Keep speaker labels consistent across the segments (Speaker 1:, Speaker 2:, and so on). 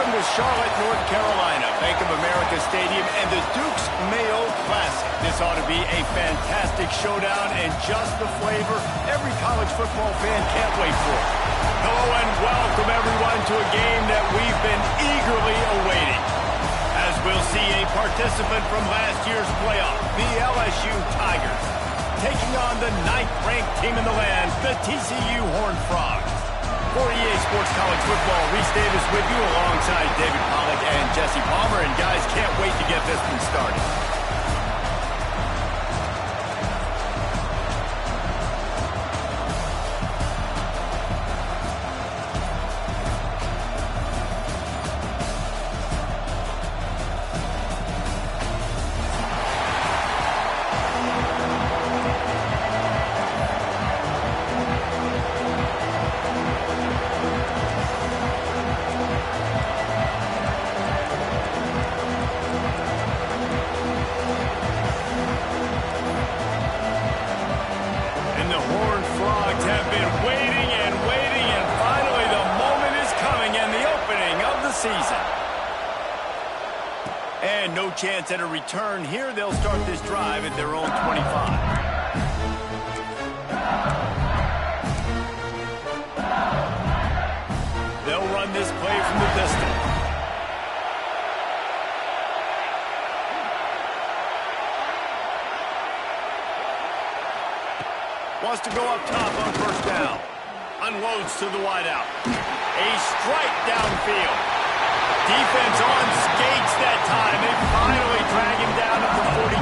Speaker 1: Welcome to Charlotte, North Carolina, Bank of America Stadium, and the Duke's Mayo Classic. This ought to be a fantastic showdown and just the flavor every college football fan can't wait for. Hello and welcome everyone to a game that we've been eagerly awaiting. As we'll see a participant from last year's playoff, the LSU Tigers, taking on the 9th-ranked team in the land, the TCU Horned Frogs. For EA Sports College Football, Reese Davis with you alongside David Pollack and Jesse Palmer. And guys, can't wait to get this one started. And no chance at a return here. They'll start this drive at their own 25. They'll run this play from the distance. Wants to go up top on first down. Unloads to the wideout. A strike downfield. Defense on skates that time. They finally drag him down at the 42.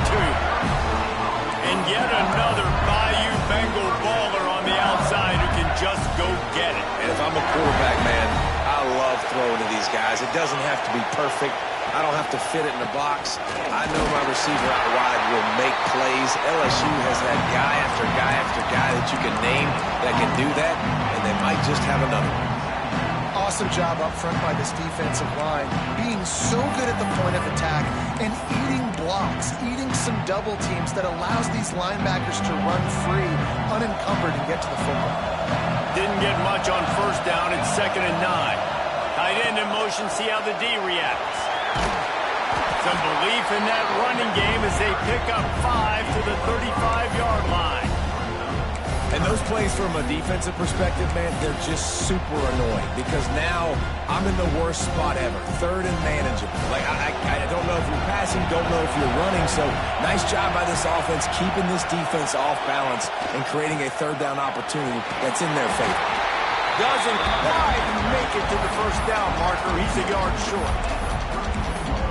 Speaker 1: And yet another Bayou Bengal baller on the outside who can just go get it.
Speaker 2: And if I'm a quarterback, man, I love throwing to these guys. It doesn't have to be perfect. I don't have to fit it in the box. I know my receiver out wide will make plays. LSU has had guy after guy after guy that you can name that can do that, and they might just have another one.
Speaker 3: Awesome job up front by this defensive line, being so good at the point of attack and eating blocks, eating some double teams that allows these linebackers to run free, unencumbered, and get to the football.
Speaker 1: Didn't get much on first down. It's 2nd and 9. Tight end in motion, see how the D reacts. Some belief in that running game as they pick up 5 to the 35-yard line.
Speaker 4: And those plays from a defensive perspective, man, they're just super annoying because now I'm in the worst spot ever. 3rd and manageable. Like, I don't know if you're passing, don't know if you're running. So nice job by this offense keeping this defense off balance and creating a 3rd down opportunity that's in their favor.
Speaker 1: Doesn't quite make it to the first down marker. He's a yard short.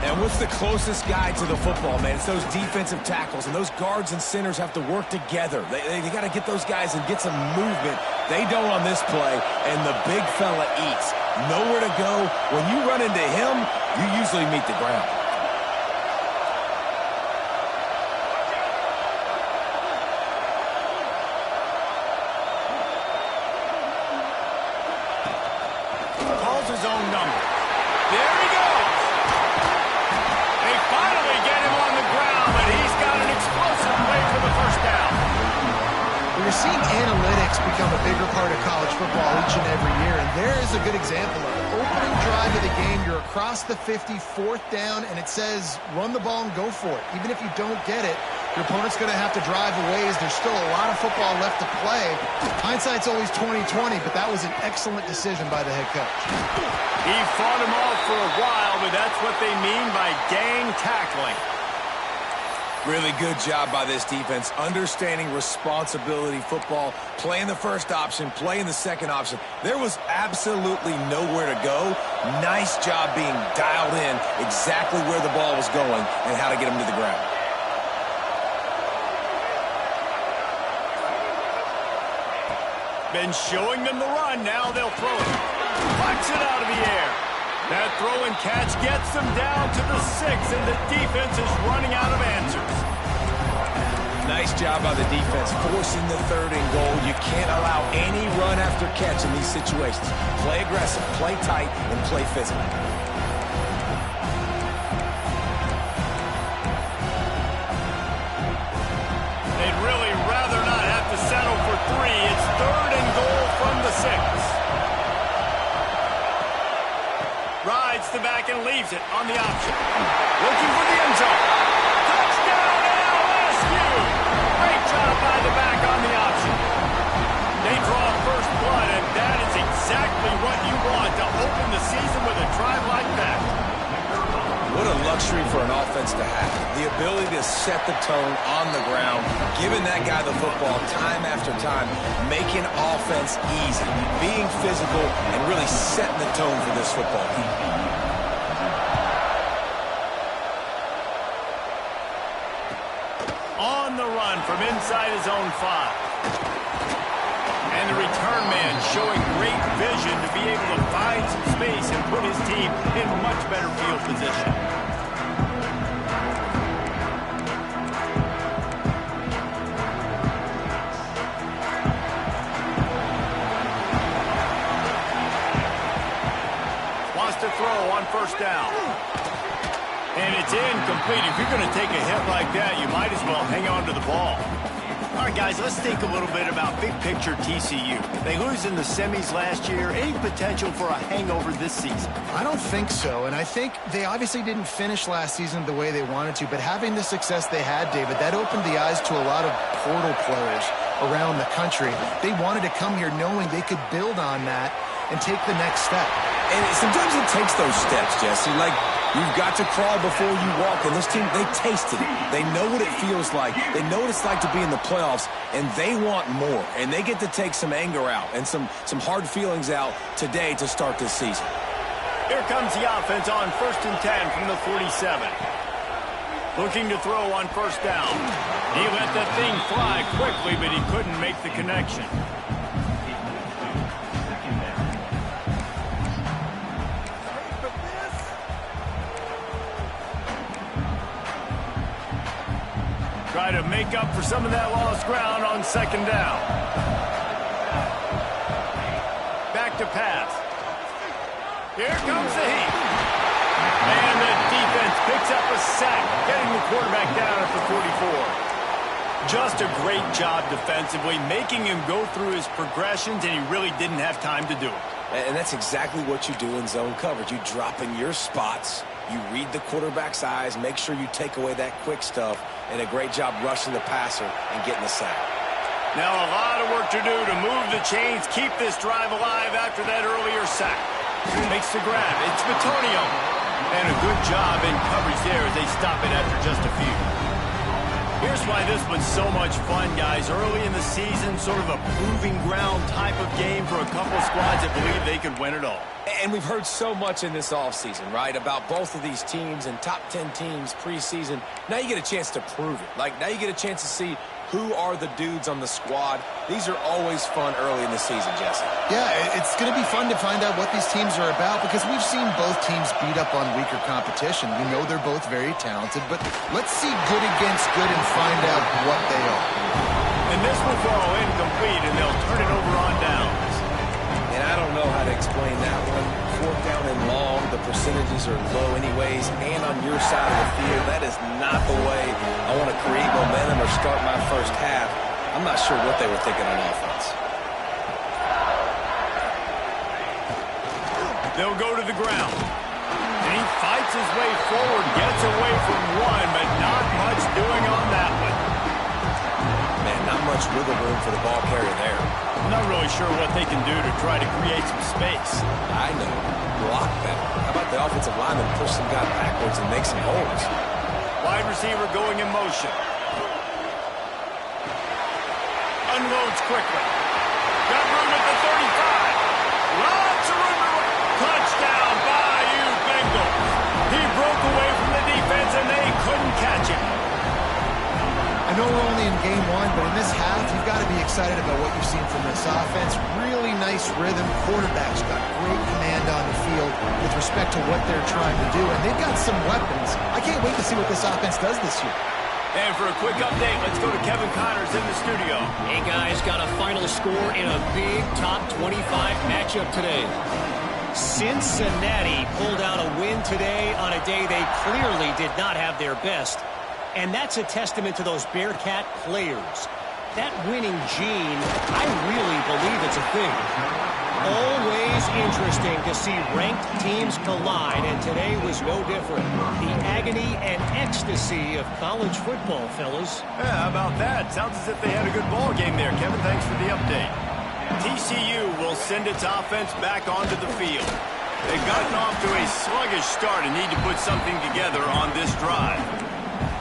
Speaker 4: And what's the closest guy to the football, man? It's those defensive tackles, and those guards and centers have to work together. They got to get those guys and get some movement. They don't on this play, and the big fella eats. Nowhere to go. When you run into him, you usually meet the ground.
Speaker 1: Calls his own number. There he goes. They finally get him on the ground, but he's got an explosive play for the first down.
Speaker 3: We're seeing analytics become a bigger part of college football each and every year, and there is a good example of it. Opening drive of the game, you're across the 50, 4th down, and it says run the ball and go for it. Even if you don't get it, your opponent's going to have to drive a ways. There's still a lot of football left to play. Hindsight's always 20/20, but that was an excellent decision by the head coach.
Speaker 1: He fought him off for a while, but that's what they mean by gang tackling.
Speaker 4: Really good job by this defense, understanding responsibility football, playing the first option, playing the second option. There was absolutely nowhere to go. Nice job being dialed in exactly where the ball was going and how to get him to the ground.
Speaker 1: Been showing them the run, now they'll throw it. Flex it out of the air. That throw and catch gets them down to the 6, and the defense is running out of answers.
Speaker 4: Nice job by the defense, forcing the 3rd and goal. You can't allow any run after catch in these situations. Play aggressive, play tight, and play physical.
Speaker 1: They'd really rather not have to settle for 3. It's 3rd and goal from the 6. Rides the back and leaves it on the option. Looking for the end zone. Touchdown, LSU! Great job by the back on the option. They draw first blood, and that is exactly what you want to open the season with a drive like that.
Speaker 4: What a luxury for an offense to have. The ability to set the tone on the ground, giving that guy the football time after time, making offense easy, being physical, and really setting the tone for this football team.
Speaker 1: On the run from inside his own 5. And the return man showing great vision to be able to find some space and put his team in much better field position. Wants to throw on first down. And it's incomplete. If you're going to take a hit like that, you might as well hang on to the ball. All right, guys, let's think a little bit about big-picture TCU. They lose in the semis last year. Any potential for a hangover this season?
Speaker 3: I don't think so, and I think they obviously didn't finish last season the way they wanted to, but having the success they had, David, that opened the eyes to a lot of portal players around the country. They wanted to come here knowing they could build on that and take the next step.
Speaker 4: And sometimes it takes those steps, Jesse. Like, you've got to crawl before you walk. And this team, they tasted it. They know what it feels like. They know what it's like to be in the playoffs, and they want more. And they get to take some anger out and some hard feelings out today to start this season.
Speaker 1: Here comes the offense on 1st and 10 from the 47. Looking to throw on first down. He let the thing fly quickly, but he couldn't make the connection. Try to make up for some of that lost ground on 2nd down. Back to pass. Here comes the heat. And the defense picks up a sack, getting the quarterback down at the 44. Just a great job defensively, making him go through his progressions, and he really didn't have time to do it.
Speaker 4: And that's exactly what you do in zone coverage. You drop in your spots. You read the quarterback's eyes, make sure you take away that quick stuff, and a great job rushing the passer and getting the sack.
Speaker 1: Now a lot of work to do to move the chains, keep this drive alive after that earlier sack. Makes the grab. It's Batonio. And a good job in coverage there as they stop it after just a few. Here's why this was so much fun, guys. Early in the season, sort of a proving ground type of game for a couple squads that believe they could win it all.
Speaker 4: And we've heard so much in this offseason, right, about both of these teams and top 10 teams preseason. Now you get a chance to prove it. Like, now you get a chance to see who are the dudes on the squad. These are always fun early in the season, Jesse.
Speaker 3: Yeah, it's going to be fun to find out what these teams are about because we've seen both teams beat up on weaker competition. We know they're both very talented, but let's see good against good and find out what they are.
Speaker 1: And this will fall incomplete, and they'll turn it over on downs.
Speaker 4: And I don't know how to explain that one. 4th down and long, the percentages are low anyways, and on your side of the field, that is not the way I want to create momentum or start my first half. I'm not sure what they were thinking on offense.
Speaker 1: They'll go to the ground. And he fights his way forward, gets away from one, but not much doing on that one.
Speaker 4: Man, not much wiggle room for the ball carrier there.
Speaker 1: I'm not really sure what they can do to try to create some space.
Speaker 4: I know. Block better. How about the offensive lineman push some guy backwards and make some holes?
Speaker 1: Wide receiver going in motion. Unloads quickly. Got room at the 35. Lots of room. Touchdown by you, Bengals. He broke away from the defense, and they couldn't catch him.
Speaker 3: I know we're only in game one, but in this half, you've got to be excited about what you've seen from this offense. Really nice rhythm. Quarterback's got great command on the field with respect to what they're trying to do, and they've got some weapons. I can't wait to see what this offense does this year.
Speaker 1: And for a quick update, let's go to Kevin Connors in the studio.
Speaker 5: Hey, guys, got a final score in a big top 25 matchup today. Cincinnati pulled out a win today on a day they clearly did not have their best. And that's a testament to those Bearcat players. That winning gene, I really believe it's a thing. Always interesting to see ranked teams collide, and today was no different. The agony and ecstasy of college football, fellas.
Speaker 1: Yeah, how about that? Sounds as if they had a good ball game there, Kevin. Thanks for the update. TCU will send its offense back onto the field. They've gotten off to a sluggish start and need to put something together on this drive.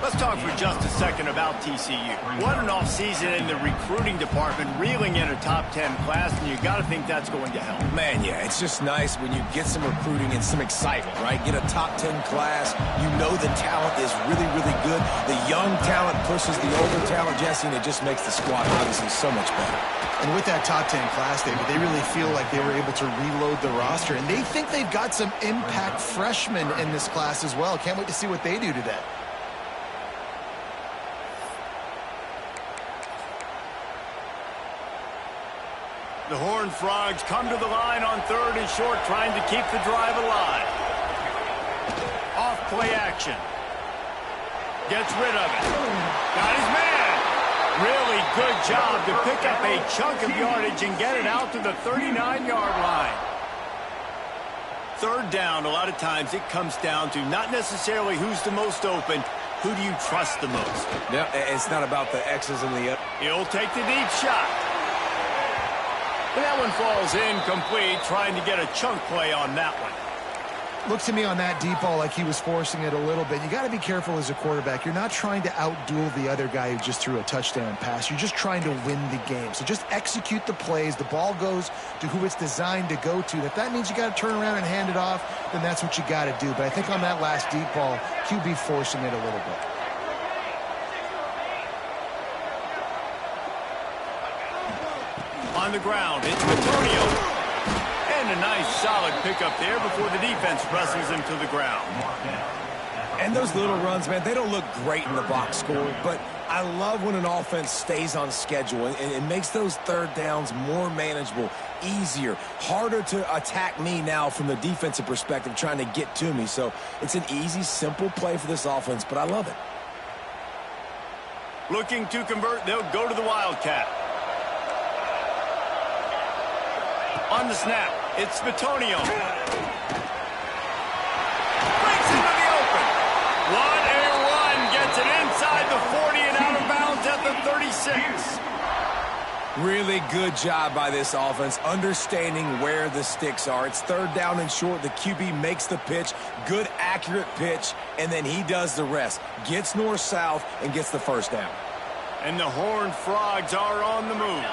Speaker 1: Let's talk for just a second about TCU. What an offseason in the recruiting department, reeling in a top 10 class, and you got to think that's going to help.
Speaker 4: Man, yeah, it's just nice when you get some recruiting and some excitement, right? Get a top 10 class. You know the talent is really, really good. The young talent pushes the older talent, Jesse, and it just makes the squad obviously so much better.
Speaker 3: And with that top 10 class, David, they really feel like they were able to reload the roster, and they think they've got some impact freshmen in this class as well. Can't wait to see what they do today.
Speaker 1: The Horned Frogs come to the line on 3rd and short, trying to keep the drive alive. Off play action. Gets rid of it. Got his man. Really good job to pick up a chunk of yardage and get it out to the 39-yard line. 3rd down, a lot of times it comes down to not necessarily who's the most open, who do you trust the most?
Speaker 4: Yeah, it's not about the X's and the...
Speaker 1: He'll take the deep shot. And that one falls incomplete, trying to get a chunk play on that one.
Speaker 3: Looks to me on that deep ball like he was forcing it a little bit. You got to be careful as a quarterback. You're not trying to outduel the other guy who just threw a touchdown pass. You're just trying to win the game. So just execute the plays. The ball goes to who it's designed to go to. If that means you got to turn around and hand it off, then that's what you got to do. But I think on that last deep ball, QB forcing it a little bit.
Speaker 1: On the ground, it's Antonio. And a nice solid pickup there before the defense wrestles him to the ground.
Speaker 4: And those little runs, man, they don't look great in the box score, but I love when an offense stays on schedule and it makes those 3rd downs more manageable, easier, harder to attack me now from the defensive perspective trying to get to me. So it's an easy, simple play for this offense, but I love it.
Speaker 1: Looking to convert, they'll go to the Wildcat. On the snap, it's Bitonio. Breaks into the open. What a run. Gets it inside the 40 and out of bounds at the 36.
Speaker 4: Really good job by this offense, understanding where the sticks are. It's 3rd down and short. The QB makes the pitch, good, accurate pitch, and then he does the rest. Gets north-south and gets the 1st down.
Speaker 1: And the Horned Frogs are on the move.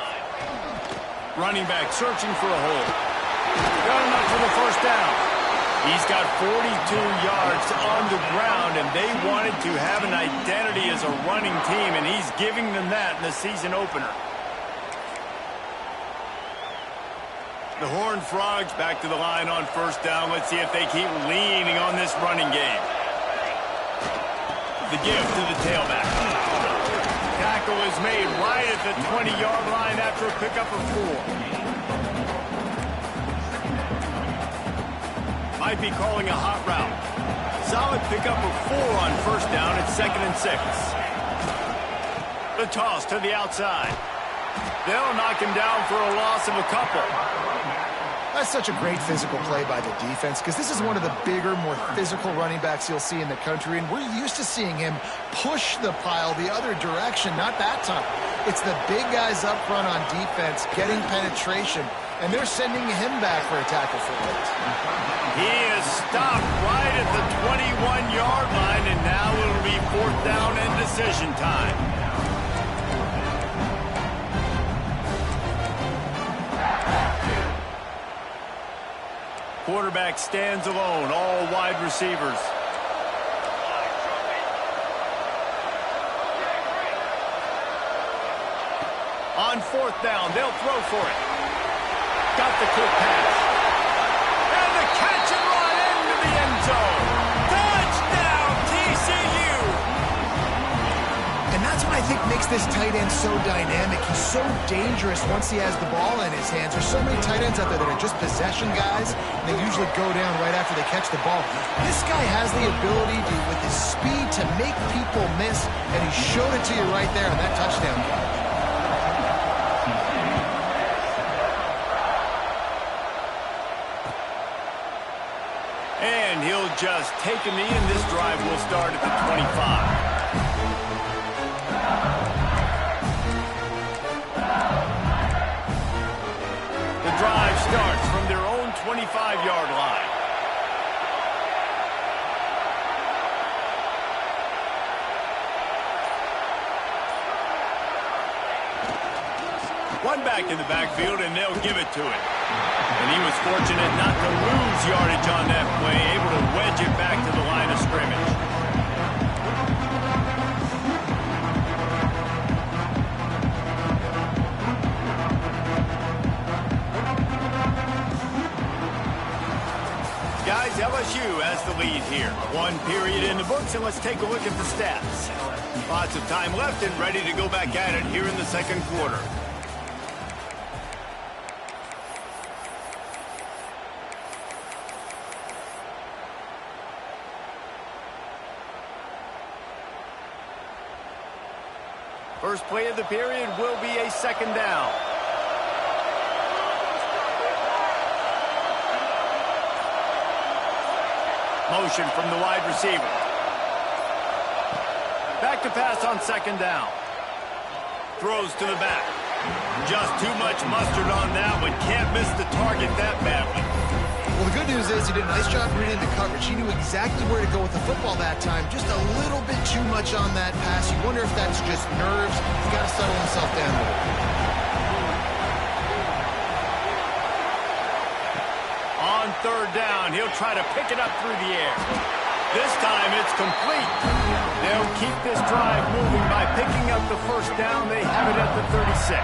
Speaker 1: Running back searching for a hole. Got enough for the 1st down. He's got 42 yards on the ground, and they wanted to have an identity as a running team, and he's giving them that in the season opener. The Horned Frogs back to the line on 1st down. Let's see if they keep leaning on this running game. The give to the tailback. Tackle is made right at the 20-yard line after a pickup of 4. Might be calling a hot route. Solid pickup of 4 on 1st down at 2nd and 6. The toss to the outside. They'll knock him down for a loss of a couple.
Speaker 3: That's such a great physical play by the defense because this is one of the bigger, more physical running backs you'll see in the country, and we're used to seeing him push the pile the other direction, not that time. It's the big guys up front on defense getting penetration, and they're sending him back for a tackle for loss.
Speaker 1: He is stopped right at the 21-yard line, and now it'll be 4th down and decision time. Quarterback stands alone, all wide receivers. On 4th down, they'll throw for it. Got the quick pass. And the catch and run into the end zone. Touchdown, TCU!
Speaker 3: And that's what I think makes this tight end so dynamic. He's so dangerous once he has the ball in his hands. There's so many tight ends out there that are just possession guys. They usually go down right after they catch the ball. This guy has the ability to, with his speed, to make people miss, and he showed it to you right there on that touchdown.
Speaker 1: just take a knee, and this drive will start at the 25. The drive starts from their own 25-yard line. One back in the backfield, and they'll give it to it. And he was fortunate not to lose yardage on that play, able to wedge it back to the line of scrimmage. Guys, LSU has the lead here. One period in the books, and let's take a look at the stats. Lots of time left and ready to go back at it here in the second quarter. First play of the period will be a second down. Motion from the wide receiver. Back to pass on second down. Throws to the back. Just too much mustard on that one. Can't miss the target that badly.
Speaker 3: Well, the good news is he did a nice job reading the coverage. He knew exactly where to go with the football that time. Just a little bit too much on that pass. You wonder if that's just nerves. He's got to settle himself down a little.
Speaker 1: On third down, he'll try to pick it up through the air. This time it's complete. They'll keep this drive moving by picking up the first down. They have it at the 36.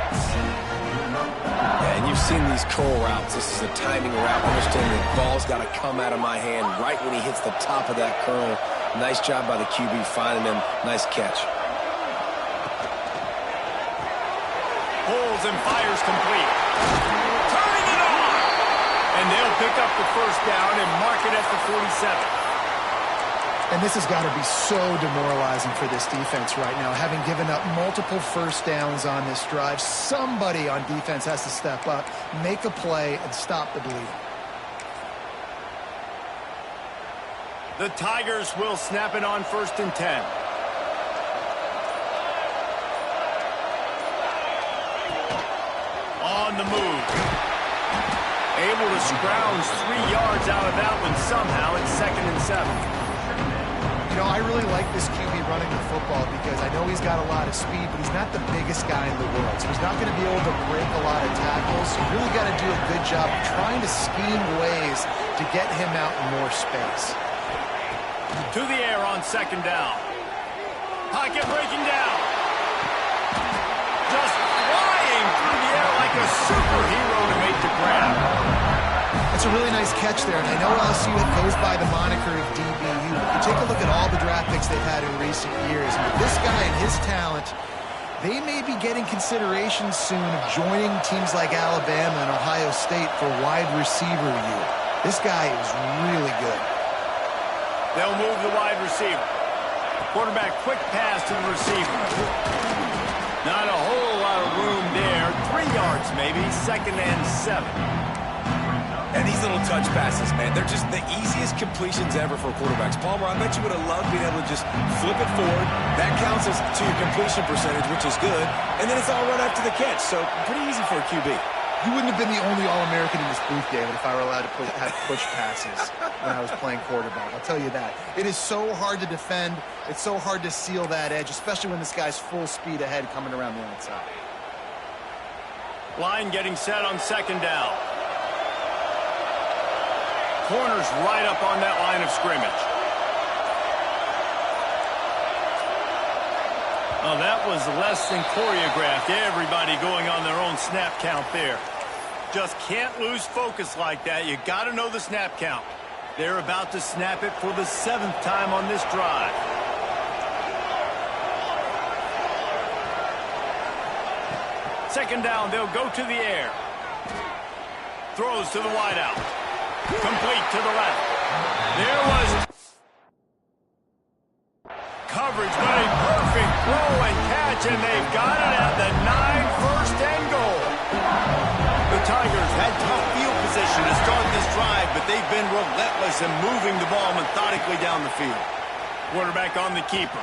Speaker 4: Yeah, and you've seen these curl routes. This is a timing route. Understand the ball's got to come out of my hand right when he hits the top of that curl. Nice job by the QB finding him. Nice catch.
Speaker 1: Pulls and fires complete. Turning it on! And they'll pick up the first down and mark it at the 47.
Speaker 3: And this has got to be so demoralizing for this defense right now. Having given up multiple first downs on this drive, somebody on defense has to step up, make a play, and stop the bleeding.
Speaker 1: The Tigers will snap it on 1st and 10. On the move. Able to scrounge 3 yards out of that one somehow. It's 2nd and 7.
Speaker 3: You know, I really like this QB running the football because I know he's got a lot of speed, but he's not the biggest guy in the world. So he's not going to be able to break a lot of tackles. You really got to do a good job of trying to scheme ways to get him out in more space.
Speaker 1: To the air on 2nd down. Pocket breaking down. Just flying through the air like a superhero to make the grab.
Speaker 3: That's a really nice catch there, and I know LSU goes by the moniker of DBU, but you take a look at all the draft picks they've had in recent years, and with this guy and his talent, they may be getting consideration soon of joining teams like Alabama and Ohio State for wide receiver year. This guy is really good.
Speaker 1: They'll move the wide receiver. Quarterback quick pass to the receiver. Not a whole lot of room there. 3 yards maybe, 2nd and 7.
Speaker 4: And these little touch passes, man, they're just the easiest completions ever for quarterbacks. Palmer, I bet you would have loved being able to just flip it forward. That counts as to your completion percentage, which is good. And then it's all run after the catch, so pretty easy for a QB.
Speaker 3: You wouldn't have been the only All-American in this booth, David, if I were allowed to have push passes when I was playing quarterback. I'll tell you that. It is so hard to defend. It's so hard to seal that edge, especially when this guy's full speed ahead coming around the outside.
Speaker 1: Line getting set on 2nd down. Corners right up on that line of scrimmage. Oh, that was less than choreographed. Everybody going on their own snap count there. Just can't lose focus like that. You got to know the snap count. They're about to snap it for the 7th time on this drive. Second down, they'll go to the air. Throws to the wideout. Complete to the left. There was coverage, but a perfect throw and catch, and they've got it at the 9, 1st and goal. The Tigers had tough field position to start this drive, but they They've been relentless in moving the ball methodically down the field. Quarterback on the keeper.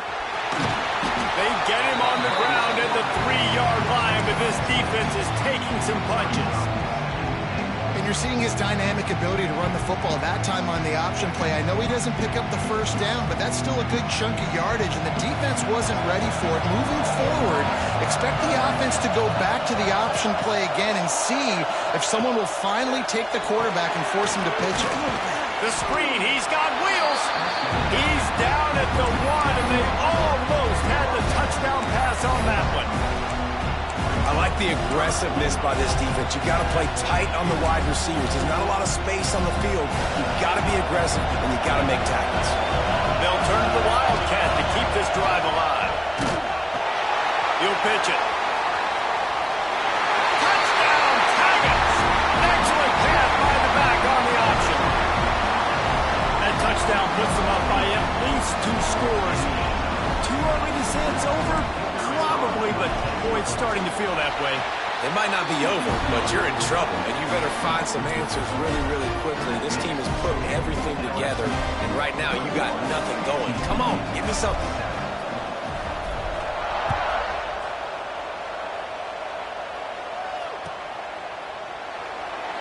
Speaker 1: They get him on the ground at the 3-yard line, but this defense is taking some punches.
Speaker 3: And you're seeing his dynamic ability to run the football. That time on the option play, I know he doesn't pick up the first down, but that's still a good chunk of yardage, and the defense wasn't ready for it. Moving forward, expect the offense to go back to the option play again and see if someone will finally take the quarterback and force him to pitch it.
Speaker 1: The screen, he's got wheels. He's down at the 1, and they almost had the touchdown pass on that one.
Speaker 4: I like the aggressiveness by this defense. You got to play tight on the wide receivers. There's not a lot of space on the field. You got to be aggressive, and you got to make tackles.
Speaker 1: They'll turn to the Wildcat to keep this drive alive. He'll pitch it. Touchdown, Tigers! Excellent pass by the back on the option. That touchdown puts them up by at least 2 scores. Too early to say it's over? Probably, but boy, it's starting to feel that way.
Speaker 4: It might not be over, but you're in trouble, and you better find some answers really, really quickly. This team is putting everything together, and right now you got nothing going. Come on, give me something.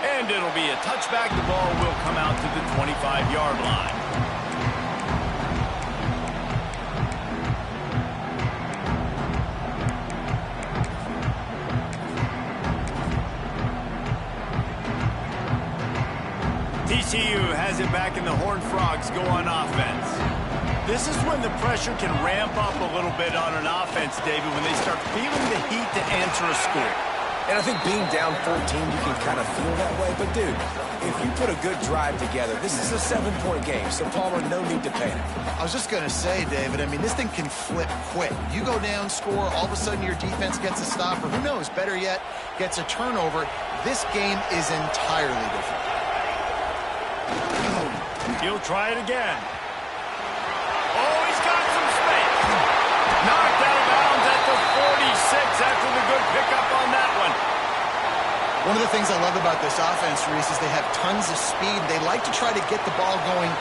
Speaker 1: And it'll be a touchback. The ball will come out to the 25-yard line. TCU has it back, and the Horned Frogs go on offense. This is when the pressure can ramp up a little bit on an offense, David, when they start feeling the heat to answer a score.
Speaker 4: And I think being down 14, you can kind of feel that way. But, dude, if you put a good drive together, this is a 7-point game. So, Palmer, no need to panic.
Speaker 3: I was just going to say, David, I mean, this thing can flip quick. You go down, score, all of a sudden your defense gets a stop, or who knows, better yet, gets a turnover. This game is entirely different.
Speaker 1: He'll try it again. Oh, he's got some space. Knocked out of bounds at the 46 after the good pickup on that one.
Speaker 3: One of the things I love about this offense, Reese, is they have tons of speed. They like to try to get the ball going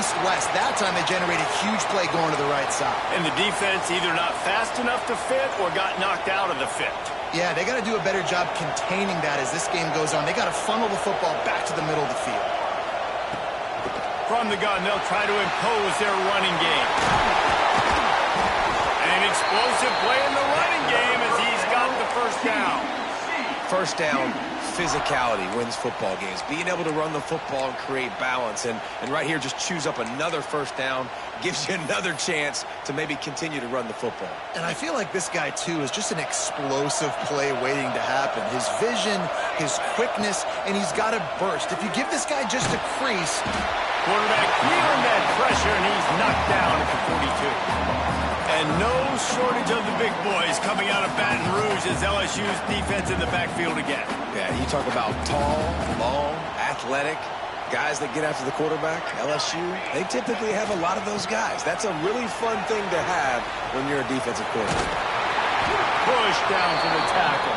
Speaker 3: east-west. That time they generated a huge play going to the right side.
Speaker 1: And the defense either not fast enough to fit or got knocked out of the fit.
Speaker 3: Yeah, they got to do a better job containing that as this game goes on. They got to funnel the football back to the middle of the field.
Speaker 1: From the gun, they'll try to impose their running game. An explosive play in the running game as he's got the first down.
Speaker 4: First down, physicality wins football games. Being able to run the football and create balance. And right here, just choose up another first down. Gives you another chance to maybe continue to run the football.
Speaker 3: And I feel like this guy, too, is just an explosive play waiting to happen. His vision, his quickness, and he's got to burst. If you give this guy just a crease...
Speaker 1: Quarterback feeling that pressure, and he's knocked down at the 42. And no shortage of the big boys coming out of Baton Rouge as LSU's defense in the backfield again.
Speaker 4: Yeah, you talk about tall, long, athletic, guys that get after the quarterback. LSU, they typically have a lot of those guys. That's a really fun thing to have when you're a defensive quarterback.
Speaker 1: Push down for the tackle.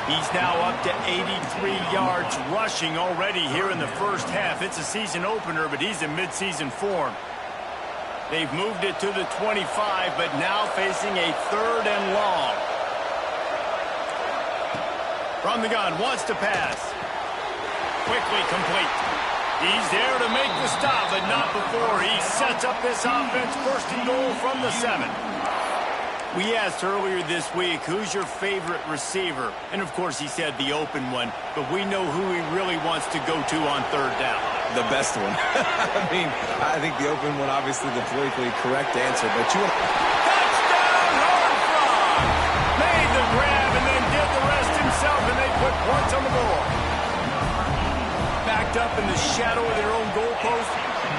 Speaker 1: He's now up to 83 yards rushing already here in the first half. It's a season opener, but he's in midseason form. They've moved it to the 25, but now facing a 3rd and long. From the gun, wants to pass. Quickly complete. He's there to make the stop, but not before he sets up this offense. 1st and goal from the 7. We asked earlier this week, who's your favorite receiver? And, of course, he said the open one, but we know who he really wants to go to on 3rd down.
Speaker 4: The best one. I mean, I think the open one, obviously the politically correct answer, but you want to...
Speaker 1: Touchdown, Horned Frog! Made the grab and then did the rest himself, and they put points on the board. Backed up in the shadow of their own goalpost,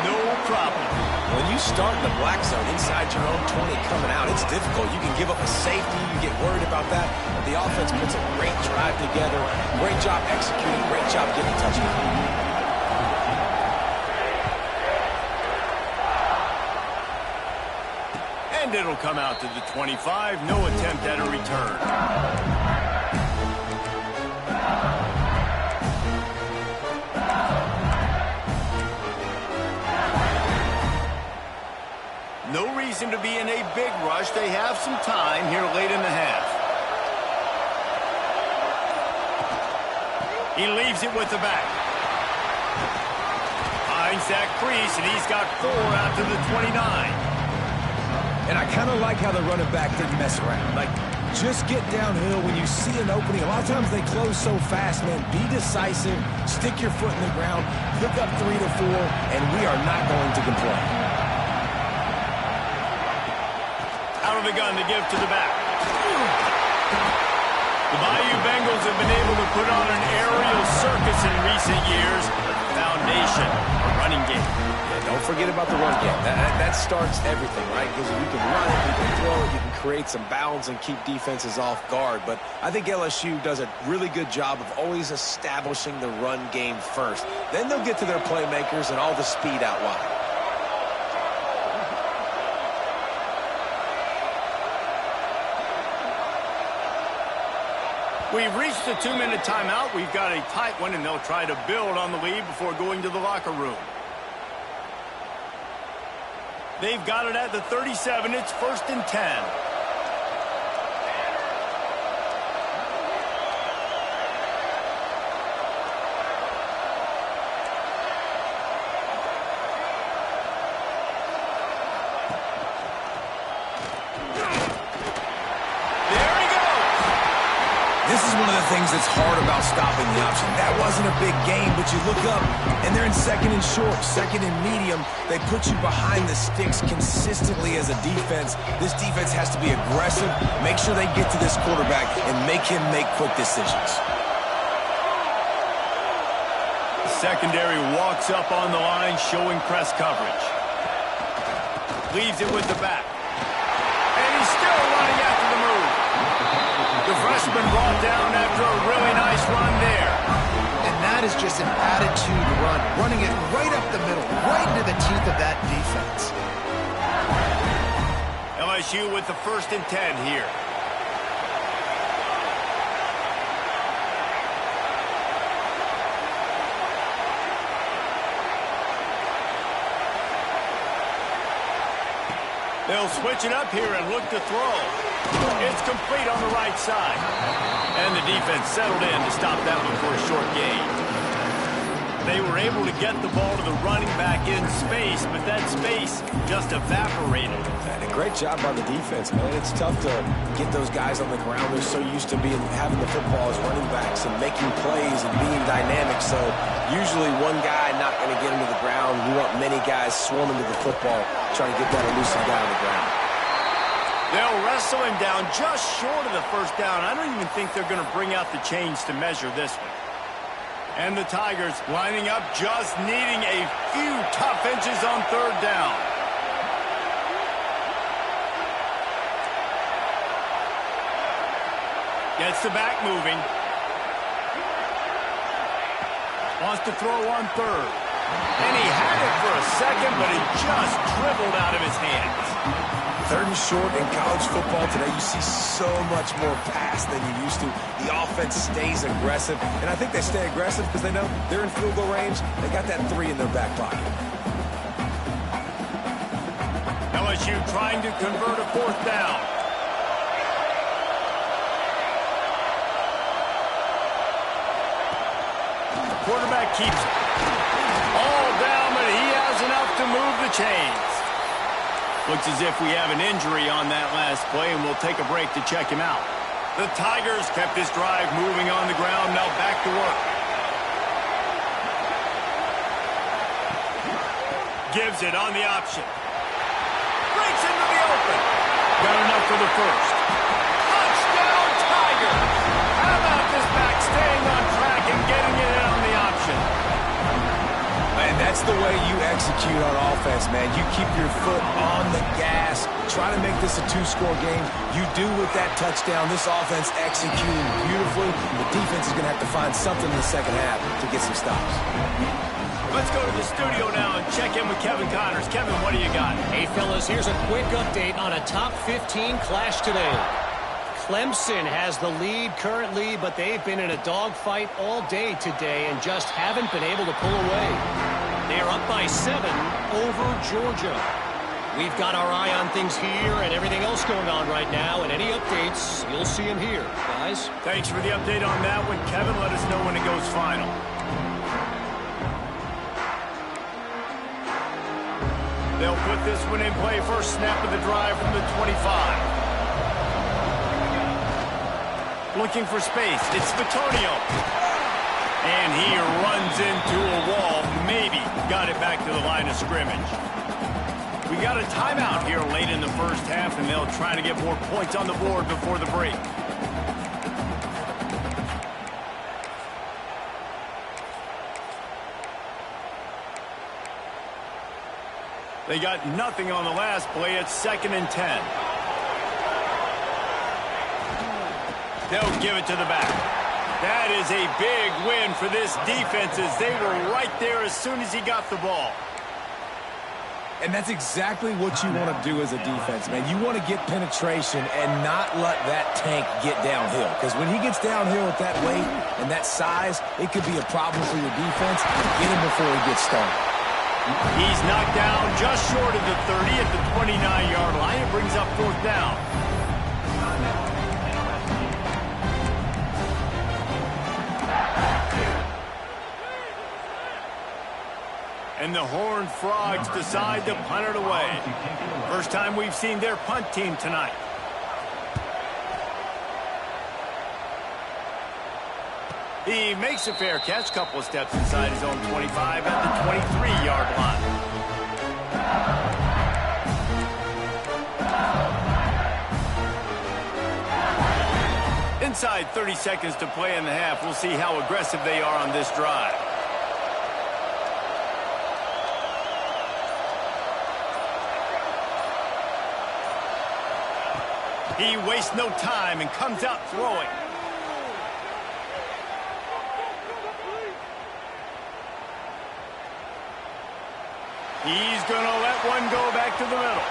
Speaker 1: no problem.
Speaker 4: When you start in the black zone inside your own 20 coming out, it's difficult. You can give up a safety. You get worried about that. But the offense puts a great drive together. Great job executing. Great job getting a touchdown.
Speaker 1: And it'll come out to the 25. No attempt at a return. to be in a big rush. They have some time here late in the half. He leaves it with the back. Finds that crease, and he's got 4 out to the 29.
Speaker 4: And I kind of like how the running back didn't mess around. Like, just get downhill when you see an opening. A lot of times they close so fast, man. Be decisive, stick your foot in the ground, pick up 3 to 4, and we are not going to complain.
Speaker 1: Out of the gun to give to the back. The Bayou Bengals have been able to put on an aerial circus in recent years. Foundation, a running game.
Speaker 2: Yeah, don't forget about the run game. That starts everything, right? Because if you can run it, you can throw it, you can create some bounds and keep defenses off guard. But I think LSU does a really good job of always establishing the run game first. Then they'll get to their playmakers and all the speed out wide.
Speaker 1: We've reached the 2-minute timeout. We've got a tight one, and they'll try to build on the lead before going to the locker room. They've got it at the 37. It's 1st and 10.
Speaker 4: This is one of the things that's hard about stopping the option. That wasn't a big gain, but you look up, and they're in 2nd and short, 2nd and medium. They put you behind the sticks consistently as a defense. This defense has to be aggressive, make sure they get to this quarterback, and make him make quick decisions.
Speaker 1: The secondary walks up on the line, showing press coverage. Leaves it with the back. And he's still running after the move. The freshman brought down after a really nice run there.
Speaker 3: And that is just an attitude run, running it right up the middle, right into the teeth of that defense.
Speaker 1: LSU with the 1st and 10 here. They'll switch it up here and look to throw. It's complete on the right side. And the defense settled in to stop that one for a short gain. They were able to get the ball to the running back in space, but that space just evaporated.
Speaker 2: And a great job by the defense, man. It's tough to get those guys on the ground. They're so used to having the football as running backs and making plays and being dynamic. So usually one guy not going to get him to the ground. You want many guys swarming to the football, trying to get that elusive guy on the ground.
Speaker 1: They'll wrestle him down just short of the 1st down. I don't even think they're going to bring out the chains to measure this one. And the Tigers lining up, just needing a few tough inches on 3rd down. Gets the back moving. Wants to throw on 3rd. And he had it for a second, but it just dribbled out of his hands.
Speaker 4: 3rd and short in college football today, you see so much more pass than you used to. The offense stays aggressive, and I think they stay aggressive because they know they're in field goal range. They got that 3 in their back pocket.
Speaker 1: LSU trying to convert a 4th down. The quarterback keeps it. All down, but he has enough to move the chains. Looks as if we have an injury on that last play, and we'll take a break to check him out. The Tigers kept this drive moving on the ground, now back to work. Gives it on the option. Breaks into the open. Got enough for the 1st. Touchdown, Tigers! How about this back staying on track and getting it in on the option?
Speaker 4: Man, that's the way you execute on offense, man. You keep your foot on the gas. Try to make this a 2-score game. You do with that touchdown. This offense executing beautifully. The defense is going to have to find something in the 2nd half to get some stops.
Speaker 1: Let's go to the studio now and check in with Kevin Connors. Kevin, what do you got?
Speaker 5: Hey, fellas, here's a quick update on a top 15 clash today. Clemson has the lead currently, but they've been in a dogfight all day today and just haven't been able to pull away. They are up by 7 over Georgia. We've got our eye on things here and everything else going on right now, and any updates, you'll see them here, guys.
Speaker 1: Thanks for the update on that one, Kevin. Let us know when it goes final. They'll put this one in play. First snap of the drive from the 25. Looking for space. It's Vitonio. And he runs into a wall. Maybe got it back to the line of scrimmage. We got a timeout here late in the first half, and they'll try to get more points on the board before the break. They got nothing on the last play. It's 2nd and 10. They'll give it to the back. That is a big win for this defense as they were right there as soon as he got the ball.
Speaker 4: And that's exactly what you want to do as a defense, man. You want to get penetration and not let that tank get downhill. Because when he gets downhill with that weight and that size, it could be a problem for your defense. Get him before he gets started.
Speaker 1: He's knocked down just short of the 30 at the 29-yard line. It brings up 4th down. And the Horned Frogs decide to punt it away. First time we've seen their punt team tonight. He makes a fair catch, couple of steps inside his own 25 at the 23-yard line. Inside 30 seconds to play in the half. We'll see how aggressive they are on this drive. He wastes no time and comes out throwing. He's going to let one go back to the middle.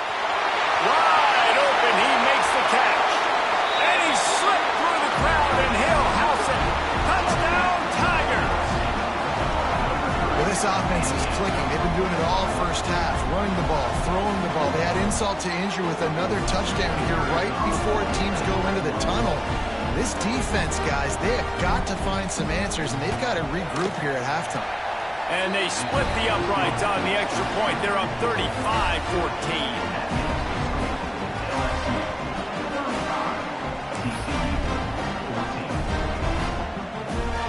Speaker 1: Wide open, he makes the catch. And he slipped through the crowd, and he'll house it. Touchdown, Tigers!
Speaker 3: Well, this offense is clicking. They've been doing it all first half, running the ball, throwing the ball. They had insult to injury with another touchdown here right before teams go into the tunnel. This defense, guys, they have got to find some answers, and they've got to regroup here at halftime.
Speaker 1: And they split the uprights on the extra point. They're up 35-14.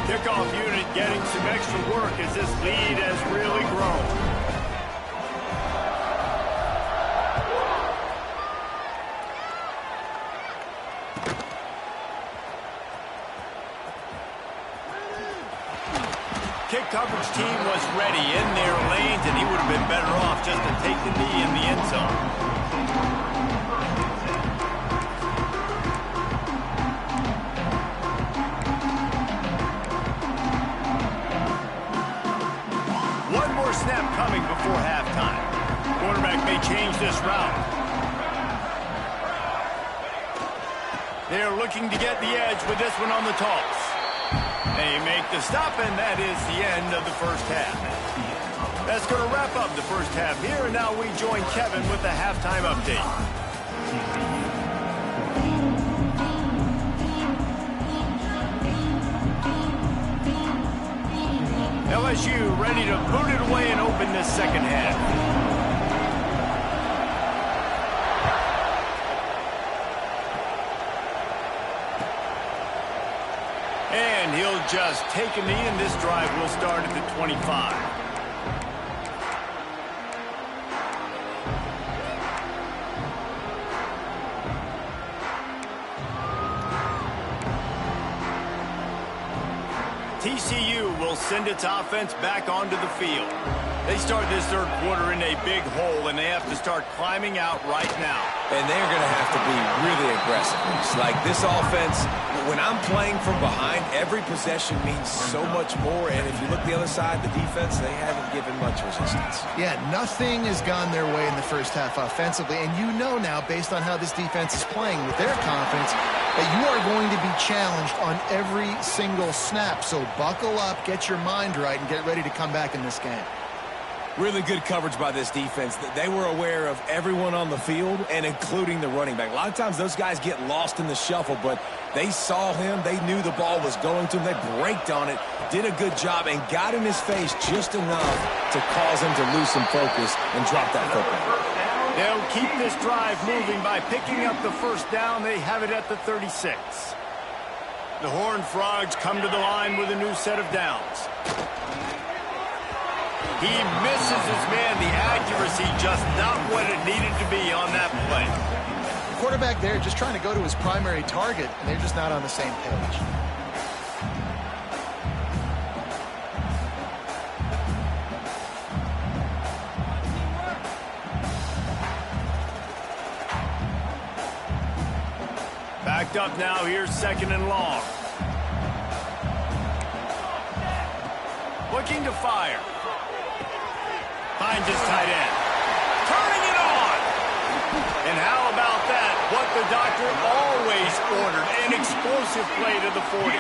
Speaker 1: Kickoff unit getting some extra work as this lead has really grown. Kick coverage team was ready in their lanes, and he would have been better off just to take the knee in the end zone. One more snap coming before halftime. Quarterback may change this route. They're looking to get the edge with this one on the toss. They make the stop, and that is the end of the first half. That's going to wrap up the first half here, and now we join Kevin with the halftime update. LSU ready to boot it away and open this second half. And he'll just take a knee, and this drive will start at the 25. TCU will send its offense back onto the field. They start this third quarter in a big hole, and they have to start climbing out right now.
Speaker 4: And they're going to have to be really aggressive. It's like this offense, when I'm playing from behind, every possession means so much more. And if you look the other side, the defense, they haven't given much resistance.
Speaker 3: Yeah, nothing has gone their way in the first half offensively. And you know now, based on how this defense is playing with their confidence, that you are going to be challenged on every single snap. So buckle up, get your mind right, and get ready to come back in this game.
Speaker 4: Really good coverage by this defense. They were aware of everyone on the field and including the running back. A lot of times those guys get lost in the shuffle, but they saw him. They knew the ball was going to him. They braked on it, did a good job, and got in his face just enough to cause him to lose some focus and drop that football.
Speaker 1: They'll keep this drive moving by picking up the first down. They have it at the 36. The Horned Frogs come to the line with a new set of downs. He misses his man. The accuracy just not what it needed to be on that play.
Speaker 3: The quarterback there just trying to go to his primary target, and they're just not on the same page.
Speaker 1: Backed up now. Here's second and long. Looking to fire. Finds his tight end. Turning it on. And how about that? What the doctor always ordered. An explosive play to the 40.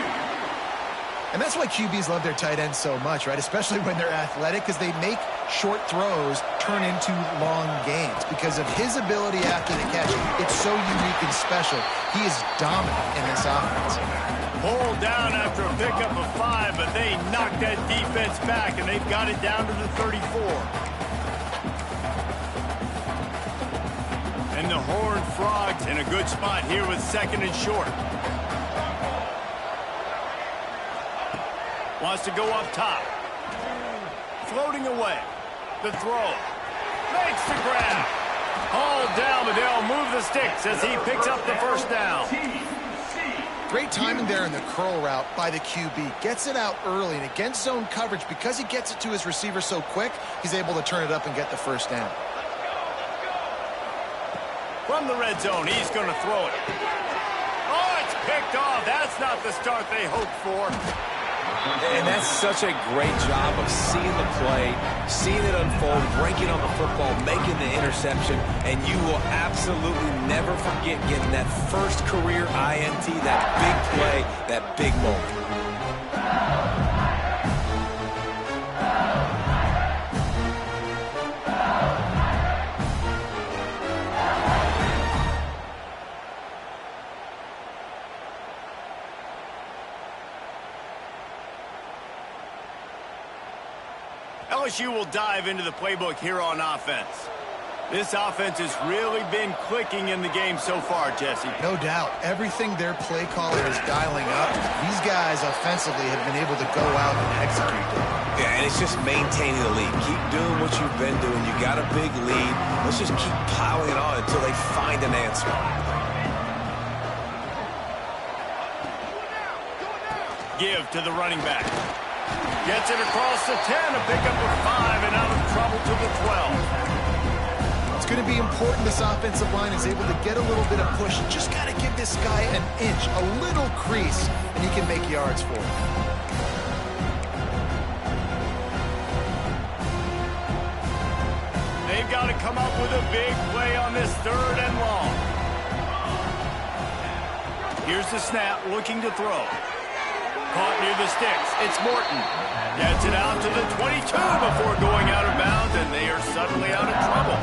Speaker 3: And that's why QBs love their tight ends so much, right? Especially when they're athletic, because they make short throws turn into long gains. Because of his ability after the catch, it's so unique and special. He is dominant in this offense.
Speaker 1: Pulled down after a pickup of 5, but they knocked that defense back, and they've got it down to the 34. And the Horned Frogs in a good spot here with second and short. Wants to go up top. Floating away. The throw. Makes the grab. Hauled down, but they'll move the sticks as he picks up the first down.
Speaker 3: Great timing there in the curl route by the QB. Gets it out early, and against zone coverage, because he gets it to his receiver so quick, he's able to turn it up and get the first down.
Speaker 1: From the red zone, he's going to throw it. Oh, it's picked off. That's not the start they hoped for.
Speaker 4: And that's such a great job of seeing the play, seeing it unfold, breaking on the football, making the interception, and you will absolutely never forget getting that first career INT, that big play, that big moment.
Speaker 1: LSU will dive into the playbook here on offense. This offense has really been clicking in the game so far, Jesse.
Speaker 3: No doubt. Everything their play caller is dialing up, these guys offensively have been able to go out and execute it.
Speaker 4: Yeah, and it's just maintaining the lead. Keep doing what you've been doing. You got a big lead. Let's just keep piling it on until they find an answer.
Speaker 1: Give to the running back. Gets it across the 10, a pickup of 5, and out of trouble to the 12.
Speaker 3: It's going to be important this offensive line is able to get a little bit of push. Just got to give this guy an inch, a little crease, and he can make yards for it.
Speaker 1: They've got to come up with a big play on this third and long. Here's the snap, looking to throw. Caught near the sticks. It's Morton. Gets it out to the 22 before going out of bounds, and they are suddenly out of trouble.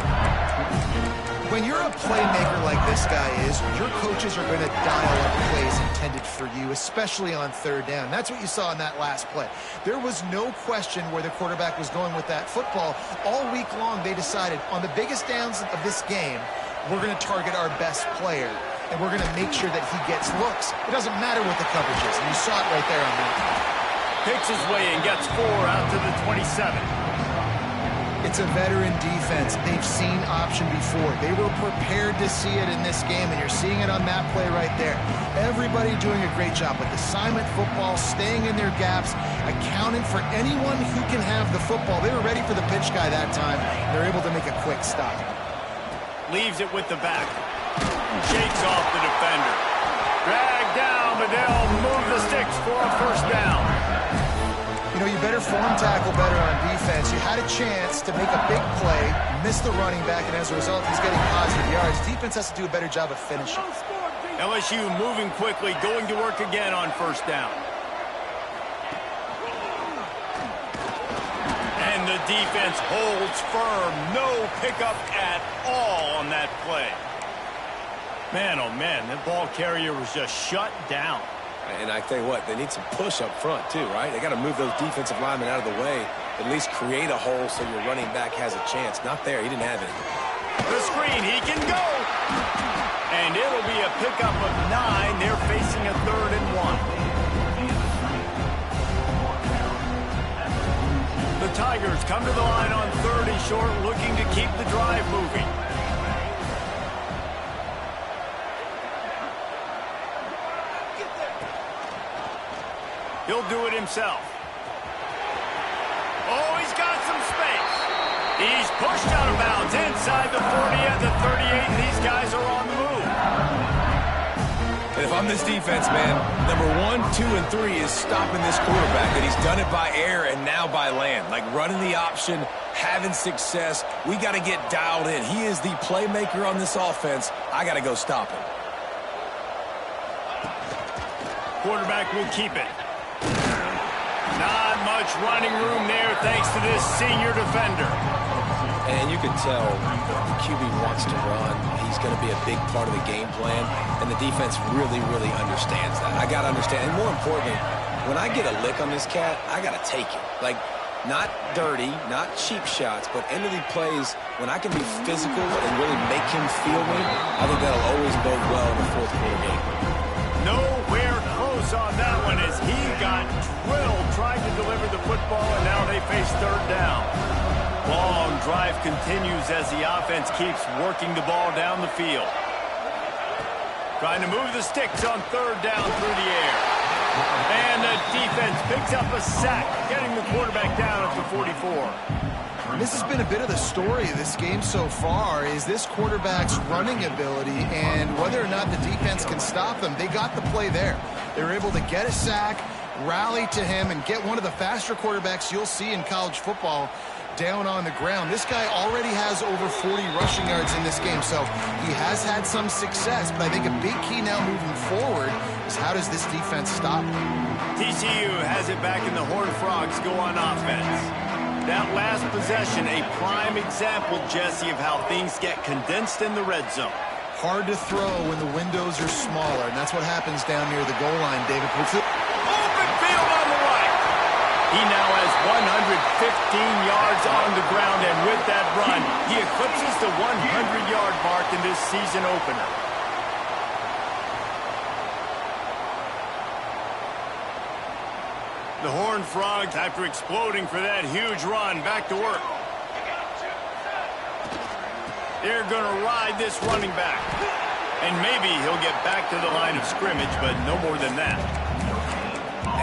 Speaker 3: When you're a playmaker like this guy is, your coaches are going to dial up plays intended for you, especially on third down. That's what you saw in that last play. There was no question where the quarterback was going with that football. All week long, they decided on the biggest downs of this game, we're going to target our best player. And we're going to make sure that he gets looks. It doesn't matter what the coverage is. And you saw it right there on that.
Speaker 1: Picks his way and gets 4 out to the 27.
Speaker 3: It's a veteran defense. They've seen option before. They were prepared to see it in this game, and you're seeing it on that play right there. Everybody doing a great job with assignment football, staying in their gaps, accounting for anyone who can have the football. They were ready for the pitch guy that time. They're able to make a quick stop.
Speaker 1: Leaves it with the back. Shakes off the defender. Dragged down, but they'll move the sticks for a first down.
Speaker 3: You know, you better form tackle better on defense. You had a chance to make a big play, missed the running back, and as a result, he's getting positive yards. Defense has to do a better job of finishing.
Speaker 1: LSU moving quickly, going to work again on first down. And And the defense holds firm. No pickup at all on that play. Man, oh man, that ball carrier was just shut down.
Speaker 4: And I tell you what, they need some push up front too, right? They got to move those defensive linemen out of the way, at least create a hole so your running back has a chance. Not there. He didn't have it.
Speaker 1: The screen, he can go. And it'll be a pickup of 9. They're facing a 3rd and 1. The Tigers come to the line on 3rd and short, looking to keep the drive moving. He'll do it himself. Oh, he's got some space. He's pushed out of bounds inside the 40 at the 38, and these guys are on the move.
Speaker 4: And if I'm this defense, man, number 1, 2, and 3 is stopping this quarterback. And he's done it by air and now by land. Like running the option, having success. We got to get dialed in. He is the playmaker on this offense. I got to go stop him.
Speaker 1: Quarterback will keep it. Not much running room there thanks to this senior defender.
Speaker 4: And you can tell the QB wants to run. He's going to be a big part of the game plan. And the defense really, really understands that. I got to understand. And more importantly, when I get a lick on this cat, I got to take it. Like, not dirty, not cheap shots, but end of the plays, when I can be physical and really make him feel me, I think that'll always bode well in the 4th quarter game.
Speaker 1: Nowhere close on that one as he got drilled trying to deliver the football, and now they face 3rd down. Long drive continues as the offense keeps working the ball down the field. Trying to move the sticks on 3rd down through the air. And the defense picks up a sack, getting the quarterback down at the 44.
Speaker 3: This has been a bit of the story of this game so far, is this quarterback's running ability and whether or not the defense can stop them. They got the play there. They were able to get a sack, rally to him, and get one of the faster quarterbacks you'll see in college football down on the ground. This guy already has over 40 rushing yards in this game, so he has had some success, but I think a big key now moving forward is how does this defense stop him?
Speaker 1: TCU has it back, and the Horned Frogs go on offense. That last possession, a prime example, Jesse, of how things get condensed in the red zone.
Speaker 3: Hard to throw when the windows are smaller, and that's what happens down near the goal line, David.
Speaker 1: Open field on the right. He now has 115 yards on the ground, and with that run, he eclipses the 100-yard mark in this season opener. The Horned Frogs, after exploding for that huge run, back to work. They're going to ride this running back. And maybe he'll get back to the line of scrimmage, but no more than that.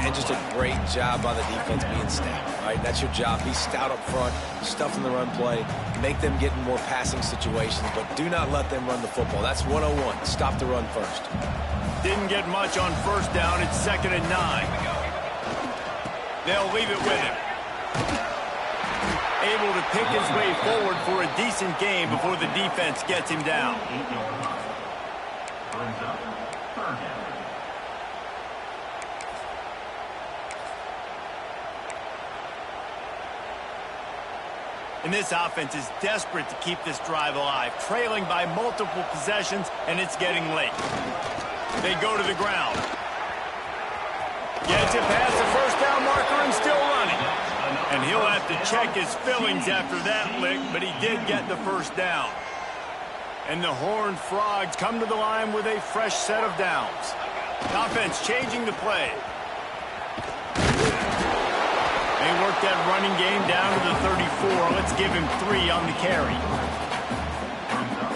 Speaker 4: And just a great job by the defense being stout, right? That's your job. Be stout up front, stuff in the run play, make them get in more passing situations, but do not let them run the football. That's 101. Stop the run first.
Speaker 1: Didn't get much on 1st down. It's 2nd and 9. They'll leave it with him. Able to pick his way forward for a decent game before the defense gets him down. And this offense is desperate to keep this drive alive, trailing by multiple possessions, and it's getting late. They go to the ground. Gets it past the 1st down marker and still running. And he'll have to check his fillings after that lick, but he did get the 1st down. And the Horned Frogs come to the line with a fresh set of downs. Offense changing the play. They work that running game down to the 34. Let's give him 3 on the carry.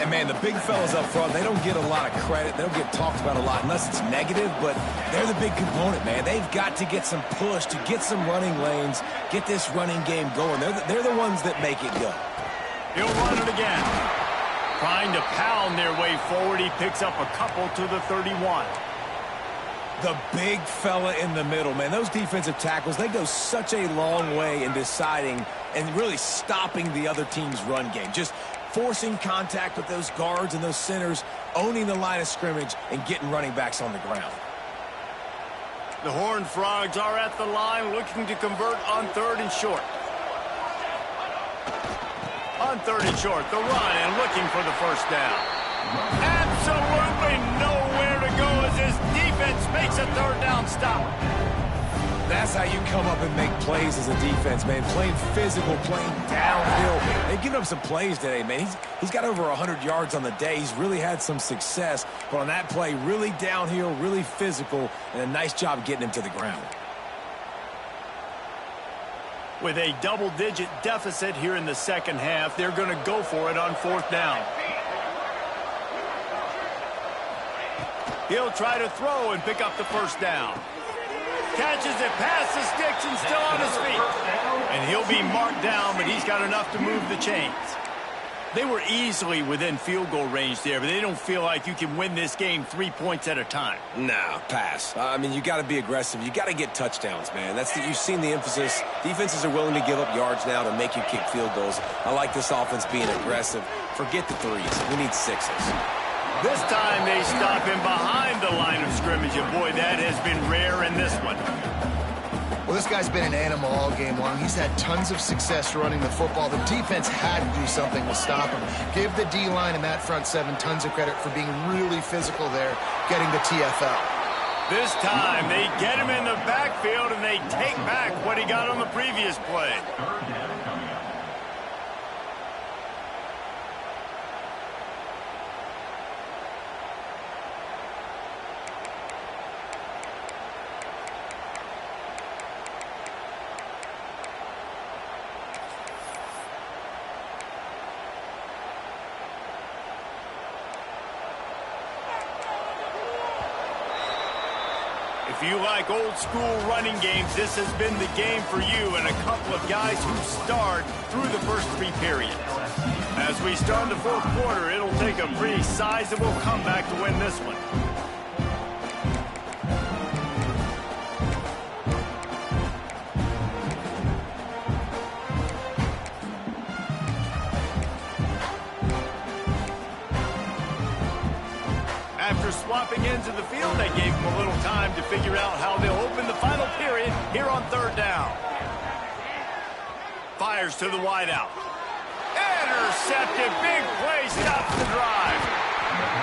Speaker 4: And, man, the big fellas up front, they don't get a lot of credit. They don't get talked about a lot unless it's negative, but they're the big component, man. They've got to get some push to get some running lanes, get this running game going. They're the ones that make it go.
Speaker 1: He'll run it again. Trying to pound their way forward. He picks up a couple to the 31.
Speaker 4: The big fella in the middle, man. Those defensive tackles, they go such a long way in deciding and really stopping the other team's run game. Just forcing contact with those guards and those centers, owning the line of scrimmage, and getting running backs on the ground.
Speaker 1: The Horned Frogs are at the line looking to convert on 3rd and short. On third and short, the run and looking for the first down. Absolutely nowhere to go as his defense makes a third down stop.
Speaker 4: That's how you come up and make plays as a defense, man. Playing physical, playing downhill. They've given up some plays today, man. He's got over 100 yards on the day. He's really had some success. But on that play, really downhill, really physical, and a nice job getting him to the ground.
Speaker 1: With a double-digit deficit here in the second half, they're going to go for it on fourth down. He'll try to throw and pick up the first down. Catches it past the sticks and still on his feet. And he'll be marked down, but he's got enough to move the chains. They were easily within field goal range there, but they don't feel like you can win this game 3 points at a time.
Speaker 4: Nah, pass. I mean, you got to be aggressive. You got to get touchdowns, man. You've seen the emphasis. Defenses are willing to give up yards now to make you kick field goals. I like this offense being aggressive. Forget the threes. We need sixes.
Speaker 1: This time they stop him behind the line of scrimmage, and boy, that has been rare in this one.
Speaker 3: Well, this guy's been an animal all game long. He's had tons of success running the football. The defense had to do something to stop him. Give the D-line and that front seven tons of credit for being really physical there, getting the TFL.
Speaker 1: This time they get him in the backfield, and they take back what he got on the previous play. If you like old school running games, this has been the game for you and a couple of guys who starred through the first three periods. As we start the fourth quarter, it'll take a pretty sizable comeback to win this one. After swapping ends of the field, they gave him a little time to figure out how they'll open the final period here on third down. Fires to the wideout. Intercepted. Big play stops the drive.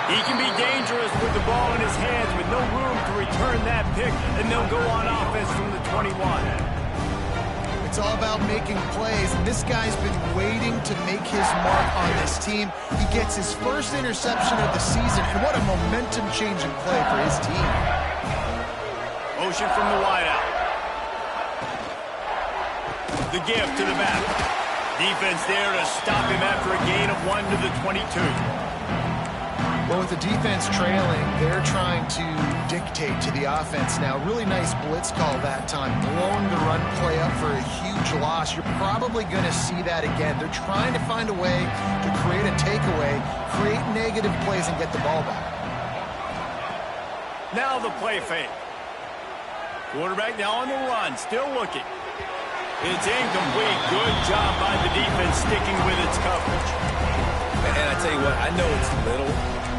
Speaker 1: He can be dangerous with the ball in his hands with no room to return that pick, and they'll go on offense from the 21.
Speaker 3: It's all about making plays, and this guy's been waiting to make his mark on this team. He gets his first interception of the season, and what a momentum-changing play for his team.
Speaker 1: Motion from the wideout. The give to the back. Defense there to stop him after a gain of 1 to the 22.
Speaker 3: Well, with the defense trailing, they're trying to dictate to the offense now. Really nice blitz call that time, blowing the run play up for a huge loss. You're probably going to see that again. They're trying to find a way to create a takeaway, create negative plays, and get the ball back.
Speaker 1: Now the play fake. Quarterback now on the run, still looking. It's incomplete. Good job by the defense sticking with its coverage.
Speaker 4: And I tell you what, I know it's little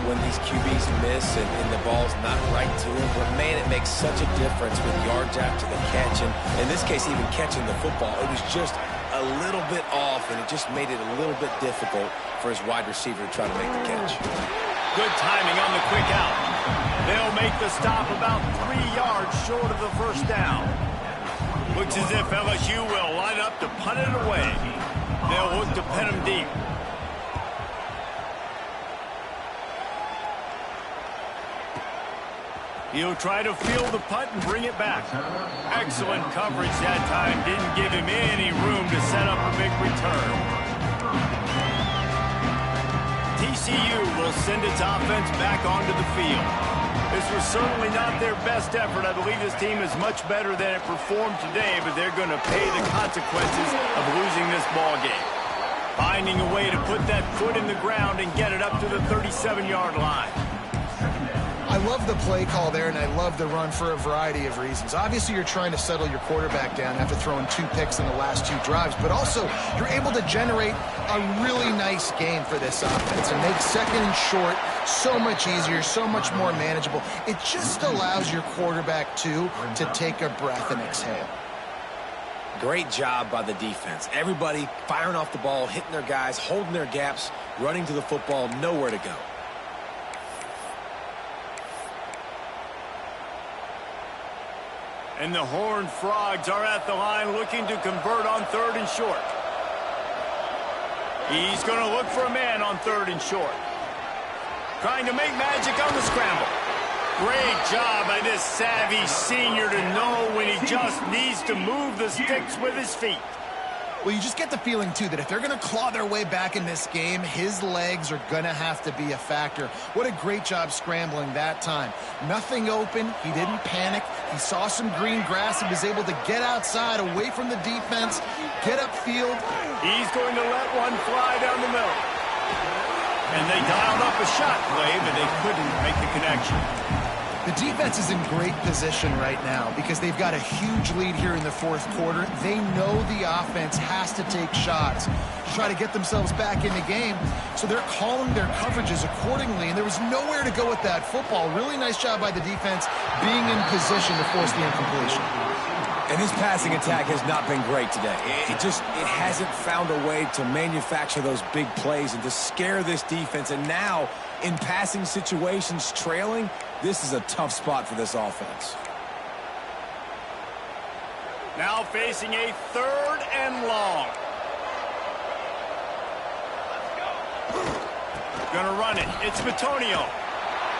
Speaker 4: when these QBs miss and the ball's not right to them, but man, it makes such a difference with yards after the catch. And in this case, even catching the football, it was just a little bit off, and it just made it a little bit difficult for his wide receiver to try to make the catch.
Speaker 1: Good timing on the quick out. They'll make the stop about 3 yards short of the first down. Looks as if LSU will line up to punt it away. They'll look to pin him deep. He'll try to field the punt and bring it back. Excellent coverage that time. Didn't give him any room to set up a big return. TCU will send its offense back onto the field. This was certainly not their best effort. I believe this team is much better than it performed today, but they're going to pay the consequences of losing this ball game. Finding a way to put that foot in the ground and get it up to the 37-yard line.
Speaker 3: I love the play call there, and I love the run for a variety of reasons. Obviously, you're trying to settle your quarterback down after throwing 2 picks in the last 2 drives, but also you're able to generate a really nice game for this offense and make second and short so much easier, so much more manageable. It just allows your quarterback, too, to take a breath and exhale.
Speaker 4: Great job by the defense. Everybody firing off the ball, hitting their guys, holding their gaps, running to the football, nowhere to go.
Speaker 1: And the Horned Frogs are at the line looking to convert on 3rd and short. He's going to look for a man on 3rd and short. Trying to make magic on the scramble. Great job by this savvy senior to know when he just needs to move the sticks with his feet.
Speaker 3: Well, you just get the feeling, too, that if they're going to claw their way back in this game, his legs are going to have to be a factor. What a great job scrambling that time. Nothing open. He didn't panic. He saw some green grass and was able to get outside, away from the defense, get upfield.
Speaker 1: He's going to let one fly down the middle. And they dialed up a shot play, but they couldn't make the connection.
Speaker 3: The defense is in great position right now because they've got a huge lead here in the 4th quarter. They know the offense has to take shots to try to get themselves back in the game, so they're calling their coverages accordingly, and there was nowhere to go with that football. Really nice job by the defense being in position to force the incompletion.
Speaker 4: And this passing attack has not been great today. It hasn't found a way to manufacture those big plays and to scare this defense. And now, in passing situations, trailing, this is a tough spot for this offense.
Speaker 1: Now facing a 3rd and long. Gonna run it. It's Matonio.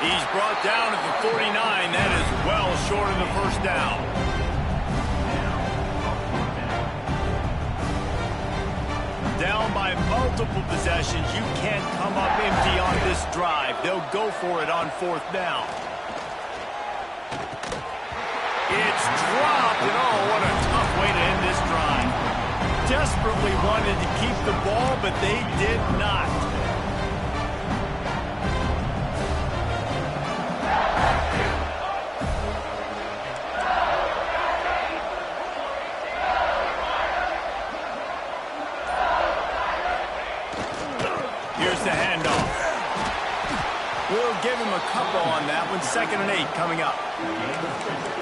Speaker 1: He's brought down at the 49. That is well short of the 1st down. Down by multiple possessions. You can't come up empty on this drive. They'll go for it on 4th down. It's dropped, and oh, what a tough way to end this drive. Desperately wanted to keep the ball, but they did not. Here's the handoff. We'll give him a couple on that one. 2nd and 8 coming up.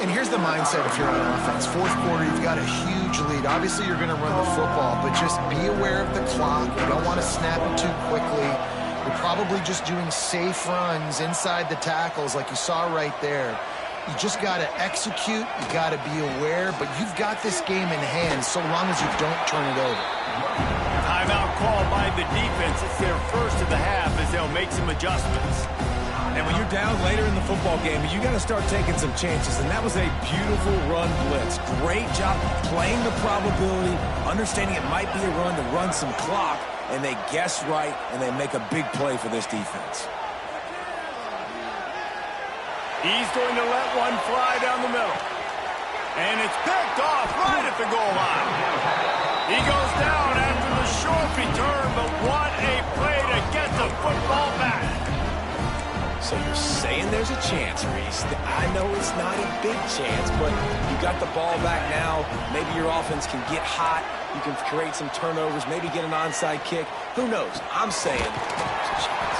Speaker 3: And here's the mindset if you're on offense. 4th quarter, you've got a huge lead. Obviously, you're going to run the football, but just be aware of the clock. You don't want to snap it too quickly. You're probably just doing safe runs inside the tackles like you saw right there. You just got to execute. You got to be aware, but you've got this game in hand so long as you don't turn it over.
Speaker 1: Timeout called by the defense. It's their 1st of the half as they'll make some adjustments.
Speaker 4: And when you're down later in the football game, you got to start taking some chances. And that was a beautiful run blitz. Great job playing the probability, understanding it might be a run to run some clock, and they guess right, and they make a big play for this defense.
Speaker 1: He's going to let one fly down the middle. And it's picked off right at the goal line. He goes down after the short return, but what a play to get the football back.
Speaker 4: So you're saying there's a chance, Reese. I know it's not a big chance, but you got the ball back now. Maybe your offense can get hot. You can create some turnovers, maybe get an onside kick. Who knows? I'm saying there's a chance.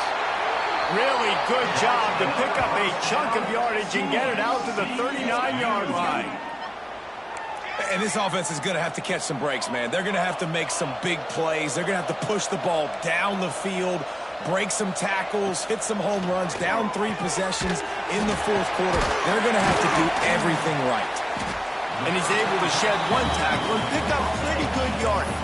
Speaker 1: Really good job to pick up a chunk of yardage and get it out to the 39-yard line.
Speaker 4: And this offense is going to have to catch some breaks, man. They're going to have to make some big plays. They're going to have to push the ball down the field, break some tackles, hit some home runs, down 3 possessions in the 4th quarter. They're going to have to do everything right.
Speaker 1: And he's able to shed 1 tackle and pick up pretty good yardage.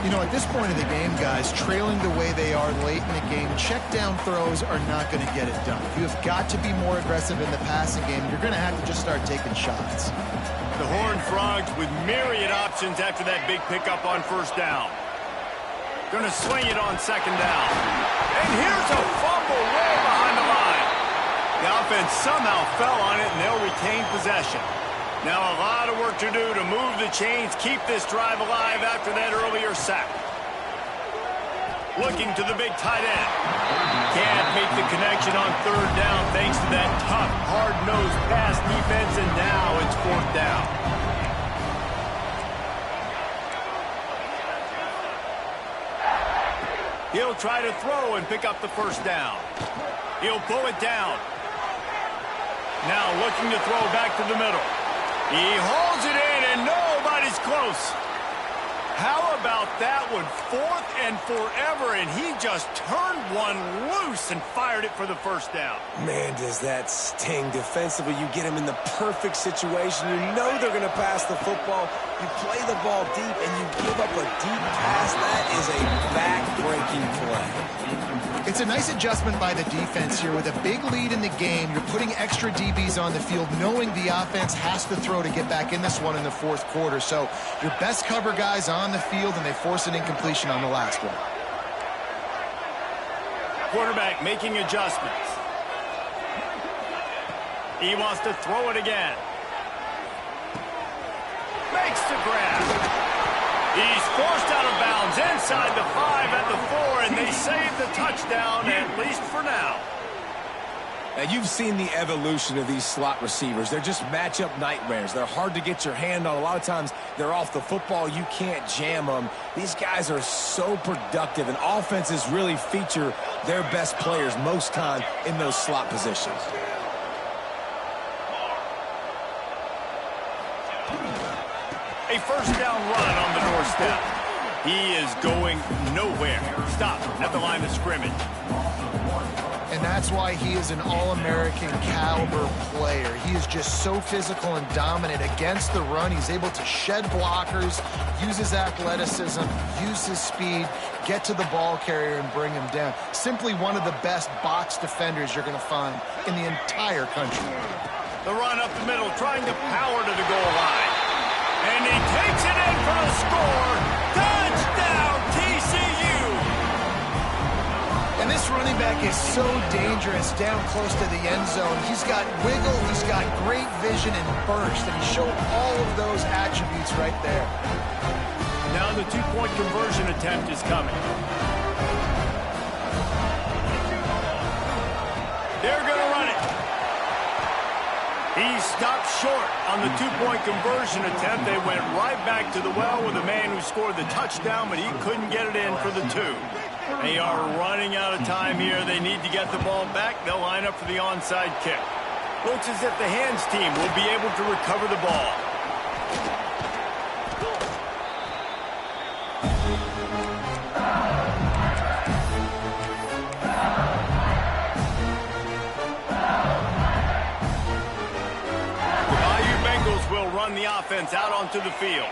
Speaker 3: You know, at this point of the game, guys, trailing the way they are late in the game, check down throws are not going to get it done. You have got to be more aggressive in the passing game. You're going to have to just start taking shots.
Speaker 1: The Horned Frogs with myriad options after that big pickup on 1st down. Going to swing it on 2nd down. And here's a fumble way behind the line. The offense somehow fell on it, and they'll retain possession. Now a lot of work to do to move the chains, keep this drive alive after that earlier sack. Looking to the big tight end. Can't make the connection on 3rd down thanks to that tough, hard-nosed pass defense, and now it's 4th down. He'll try to throw and pick up the 1st down. He'll pull it down. Now looking to throw back to the middle. He holds it in, and no, close. How about that one? 4th and forever, and he just turned one loose and fired it for the first down.
Speaker 4: Man, does that sting defensively. You get him in the perfect situation. You know they're going to pass the football. You play the ball deep, and you give up a deep pass. That is a back-breaking play.
Speaker 3: It's a nice adjustment by the defense here. With a big lead in the game, you're putting extra DBs on the field, knowing the offense has to throw to get back in this one in the 4th quarter. So your best cover guys on the field, and they force an incompletion on the last one.
Speaker 1: Quarterback making adjustments. He wants to throw it again. Makes the grab. He's forced out of bounds inside the 5 at the 4, and they save the touchdown, at least for now.
Speaker 4: Now, you've seen the evolution of these slot receivers. They're just matchup nightmares. They're hard to get your hand on. A lot of times, they're off the football. You can't jam them. These guys are so productive, and offenses really feature their best players most time in those slot positions.
Speaker 1: A first down run on the doorstep. He is going nowhere. Stop at the line of scrimmage.
Speaker 3: And that's why he is an All-American caliber player. He is just so physical and dominant against the run. He's able to shed blockers, use his athleticism, use his speed, get to the ball carrier and bring him down. Simply one of the best box defenders you're going to find in the entire country.
Speaker 1: The run up the middle, trying to power to the goal line. And he takes it in for a score. Touchdown, TCU!
Speaker 3: And this running back is so dangerous down close to the end zone. He's got wiggle, he's got great vision and burst, and he showed all of those attributes right there.
Speaker 1: Now the 2-point conversion attempt is coming. They're going to run it. He stopped short on the 2-point conversion attempt. They went right back to the well with the man who scored the touchdown, but he couldn't get it in for the 2. They are running out of time here. They need to get the ball back. They'll line up for the onside kick. Looks as if the hands team will be able to recover the ball. Will run the offense out onto the field.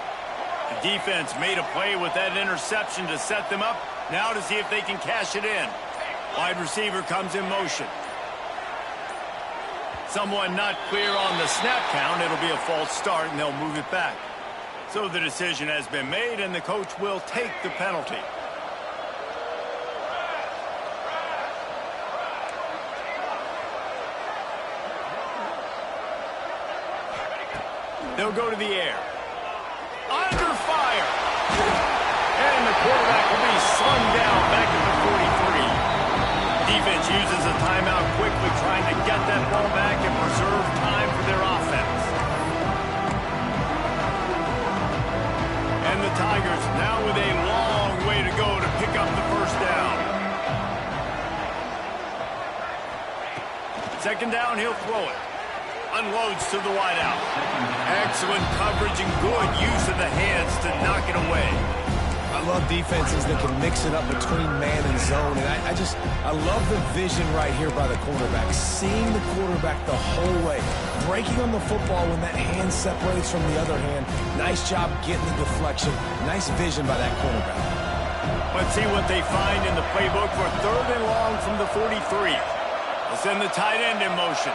Speaker 1: The defense made a play with that interception to set them up. Now to see if they can cash it in. Wide receiver comes in motion. Someone not clear on the snap count. It'll be a false start, and they'll move it back. So the decision has been made, and the coach will take the penalty. They'll go to the air. Under fire. And the quarterback will be slung down back at the 43. Defense uses a timeout quickly, trying to get that ball back and preserve time for their offense. And the Tigers now with a long way to go to pick up the first down. Second down, he'll throw it. Unloads to the wideout. Excellent coverage and good use of the hands to knock it away.
Speaker 4: I love defenses that can mix it up between man and zone. And I love the vision right here by the quarterback. Seeing the quarterback the whole way. Breaking on the football when that hand separates from the other hand. Nice job getting the deflection. Nice vision by that quarterback.
Speaker 1: Let's see what they find in the playbook for 3rd and long from the 43. They'll send the tight end in motion.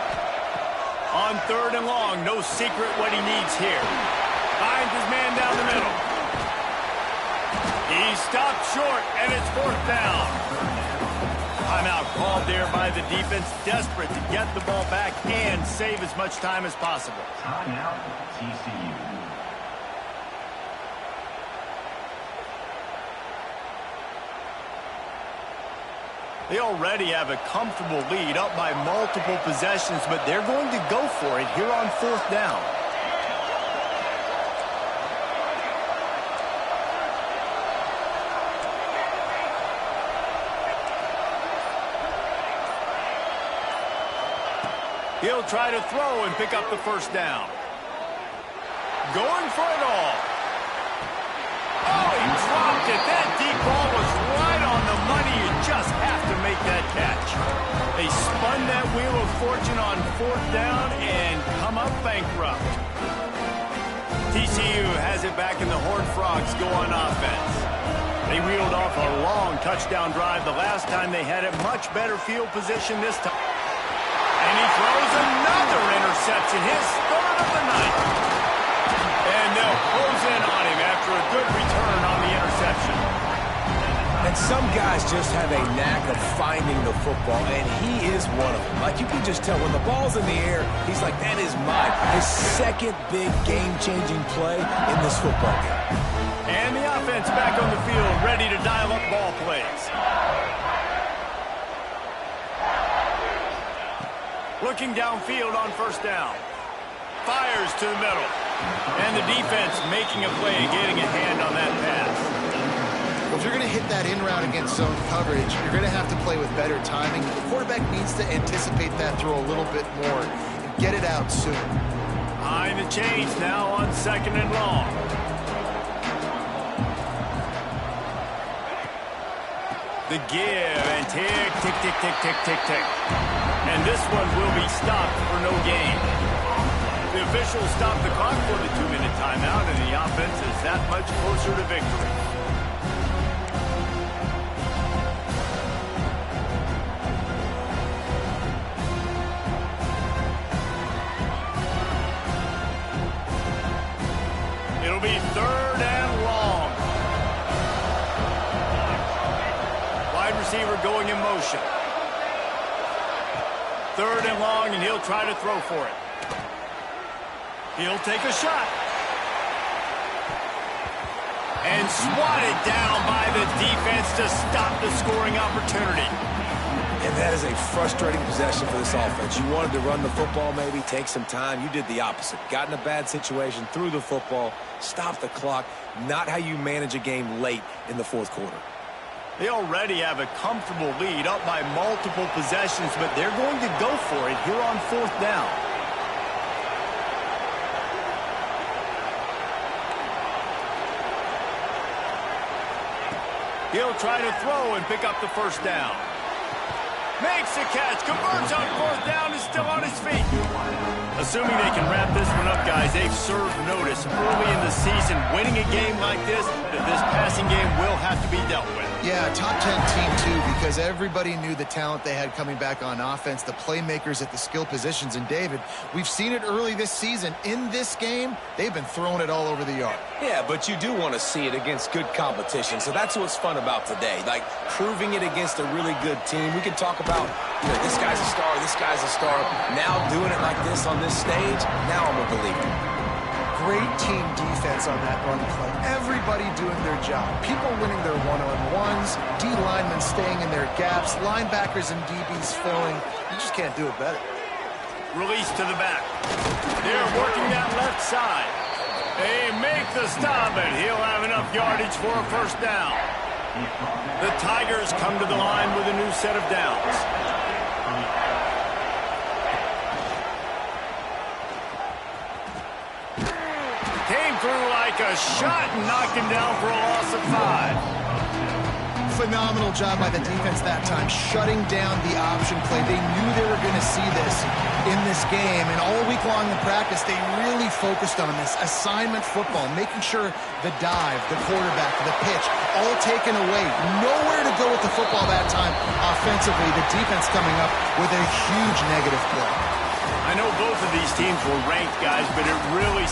Speaker 1: On 3rd and long, no secret what he needs here. Finds his man down the middle. He stopped short, and it's 4th down. Timeout called there by the defense, desperate to get the ball back and save as much time as possible.
Speaker 6: Timeout, TCU.
Speaker 1: They already have a comfortable lead, up by multiple possessions, but they're going to go for it here on 4th down. He'll try to throw and pick up the first down. Going for it all. Oh, he dropped it. That deep ball was right on the money. You just have to make that catch. They spun that wheel of fortune on 4th down and come up bankrupt. TCU has it back, and the Horned Frogs go on offense. They reeled off a long touchdown drive the last time they had it. Much better field position this time. And he throws another interception, his 3rd of the night. And they'll close in on him after a good return on the interception.
Speaker 4: And some guys just have a knack of finding the football, and he is one of them. Like, you can just tell when the ball's in the air, he's like, that is mine. His second big game-changing play in this football game.
Speaker 1: And the offense back on the field, ready to dial up ball plays. Looking downfield on 1st down. Fires to the middle. And the defense making a play, getting a hand on that pass.
Speaker 3: Well, if you're going to hit that in route against zone coverage, you're going to have to play with better timing. The quarterback needs to anticipate that throw a little bit more and get it out soon.
Speaker 1: Behind the chains now on 2nd and long. The give and tick, tick, tick, tick, tick, tick, tick. And this one will be stopped for no gain. The officials stopped the clock for the 2-minute timeout, and the offense is that much closer to victory. It'll be 3rd and long. Wide receiver going in motion. 3rd and long, and he'll try to throw for it. He'll take a shot. And swatted down by the defense to stop the scoring opportunity.
Speaker 4: And that is a frustrating possession for this offense. You wanted to run the football, maybe take some time. You did the opposite. Got in a bad situation, threw the football, stopped the clock. Not how you manage a game late in the 4th quarter.
Speaker 1: They already have a comfortable lead, up by multiple possessions, but they're going to go for it here on 4th down. He'll try to throw and pick up the 1st down. Makes the catch, converts on 4th down, is still on his feet. Assuming they can wrap this one up, guys, they've served notice early in the season. Winning a game like this passing game will have to be dealt with.
Speaker 3: Yeah, top 10 team too, because everybody knew the talent they had coming back on offense, the playmakers at the skill positions. And David, we've seen it early this season. In this game, they've been throwing it all over the yard.
Speaker 4: Yeah, but you do want to see it against good competition. So that's what's fun about today, like proving it against a really good team. We can talk about, you know, this guy's a star, this guy's a star. Now doing it like this on this stage, now I'm a believer.
Speaker 3: Great team defense on that run play. Everybody doing their job. People winning their one-on-ones, D linemen staying in their gaps, linebackers and DBs filling. You just can't do it better.
Speaker 1: Release to the back. They're working that left side. They make the stop, and he'll have enough yardage for a 1st down. The Tigers come to the line with a new set of downs. Came through like a shot and knocked him down for a loss of 5.
Speaker 3: Phenomenal job by the defense that time, shutting down the option play. They knew they were going to see this in this game, and all week long in practice, they really focused on this assignment football, making sure the dive, the quarterback, the pitch, all taken away. Nowhere to go with the football that time offensively. The defense coming up with a huge negative play.
Speaker 1: I know both of these teams were ranked, guys, but it really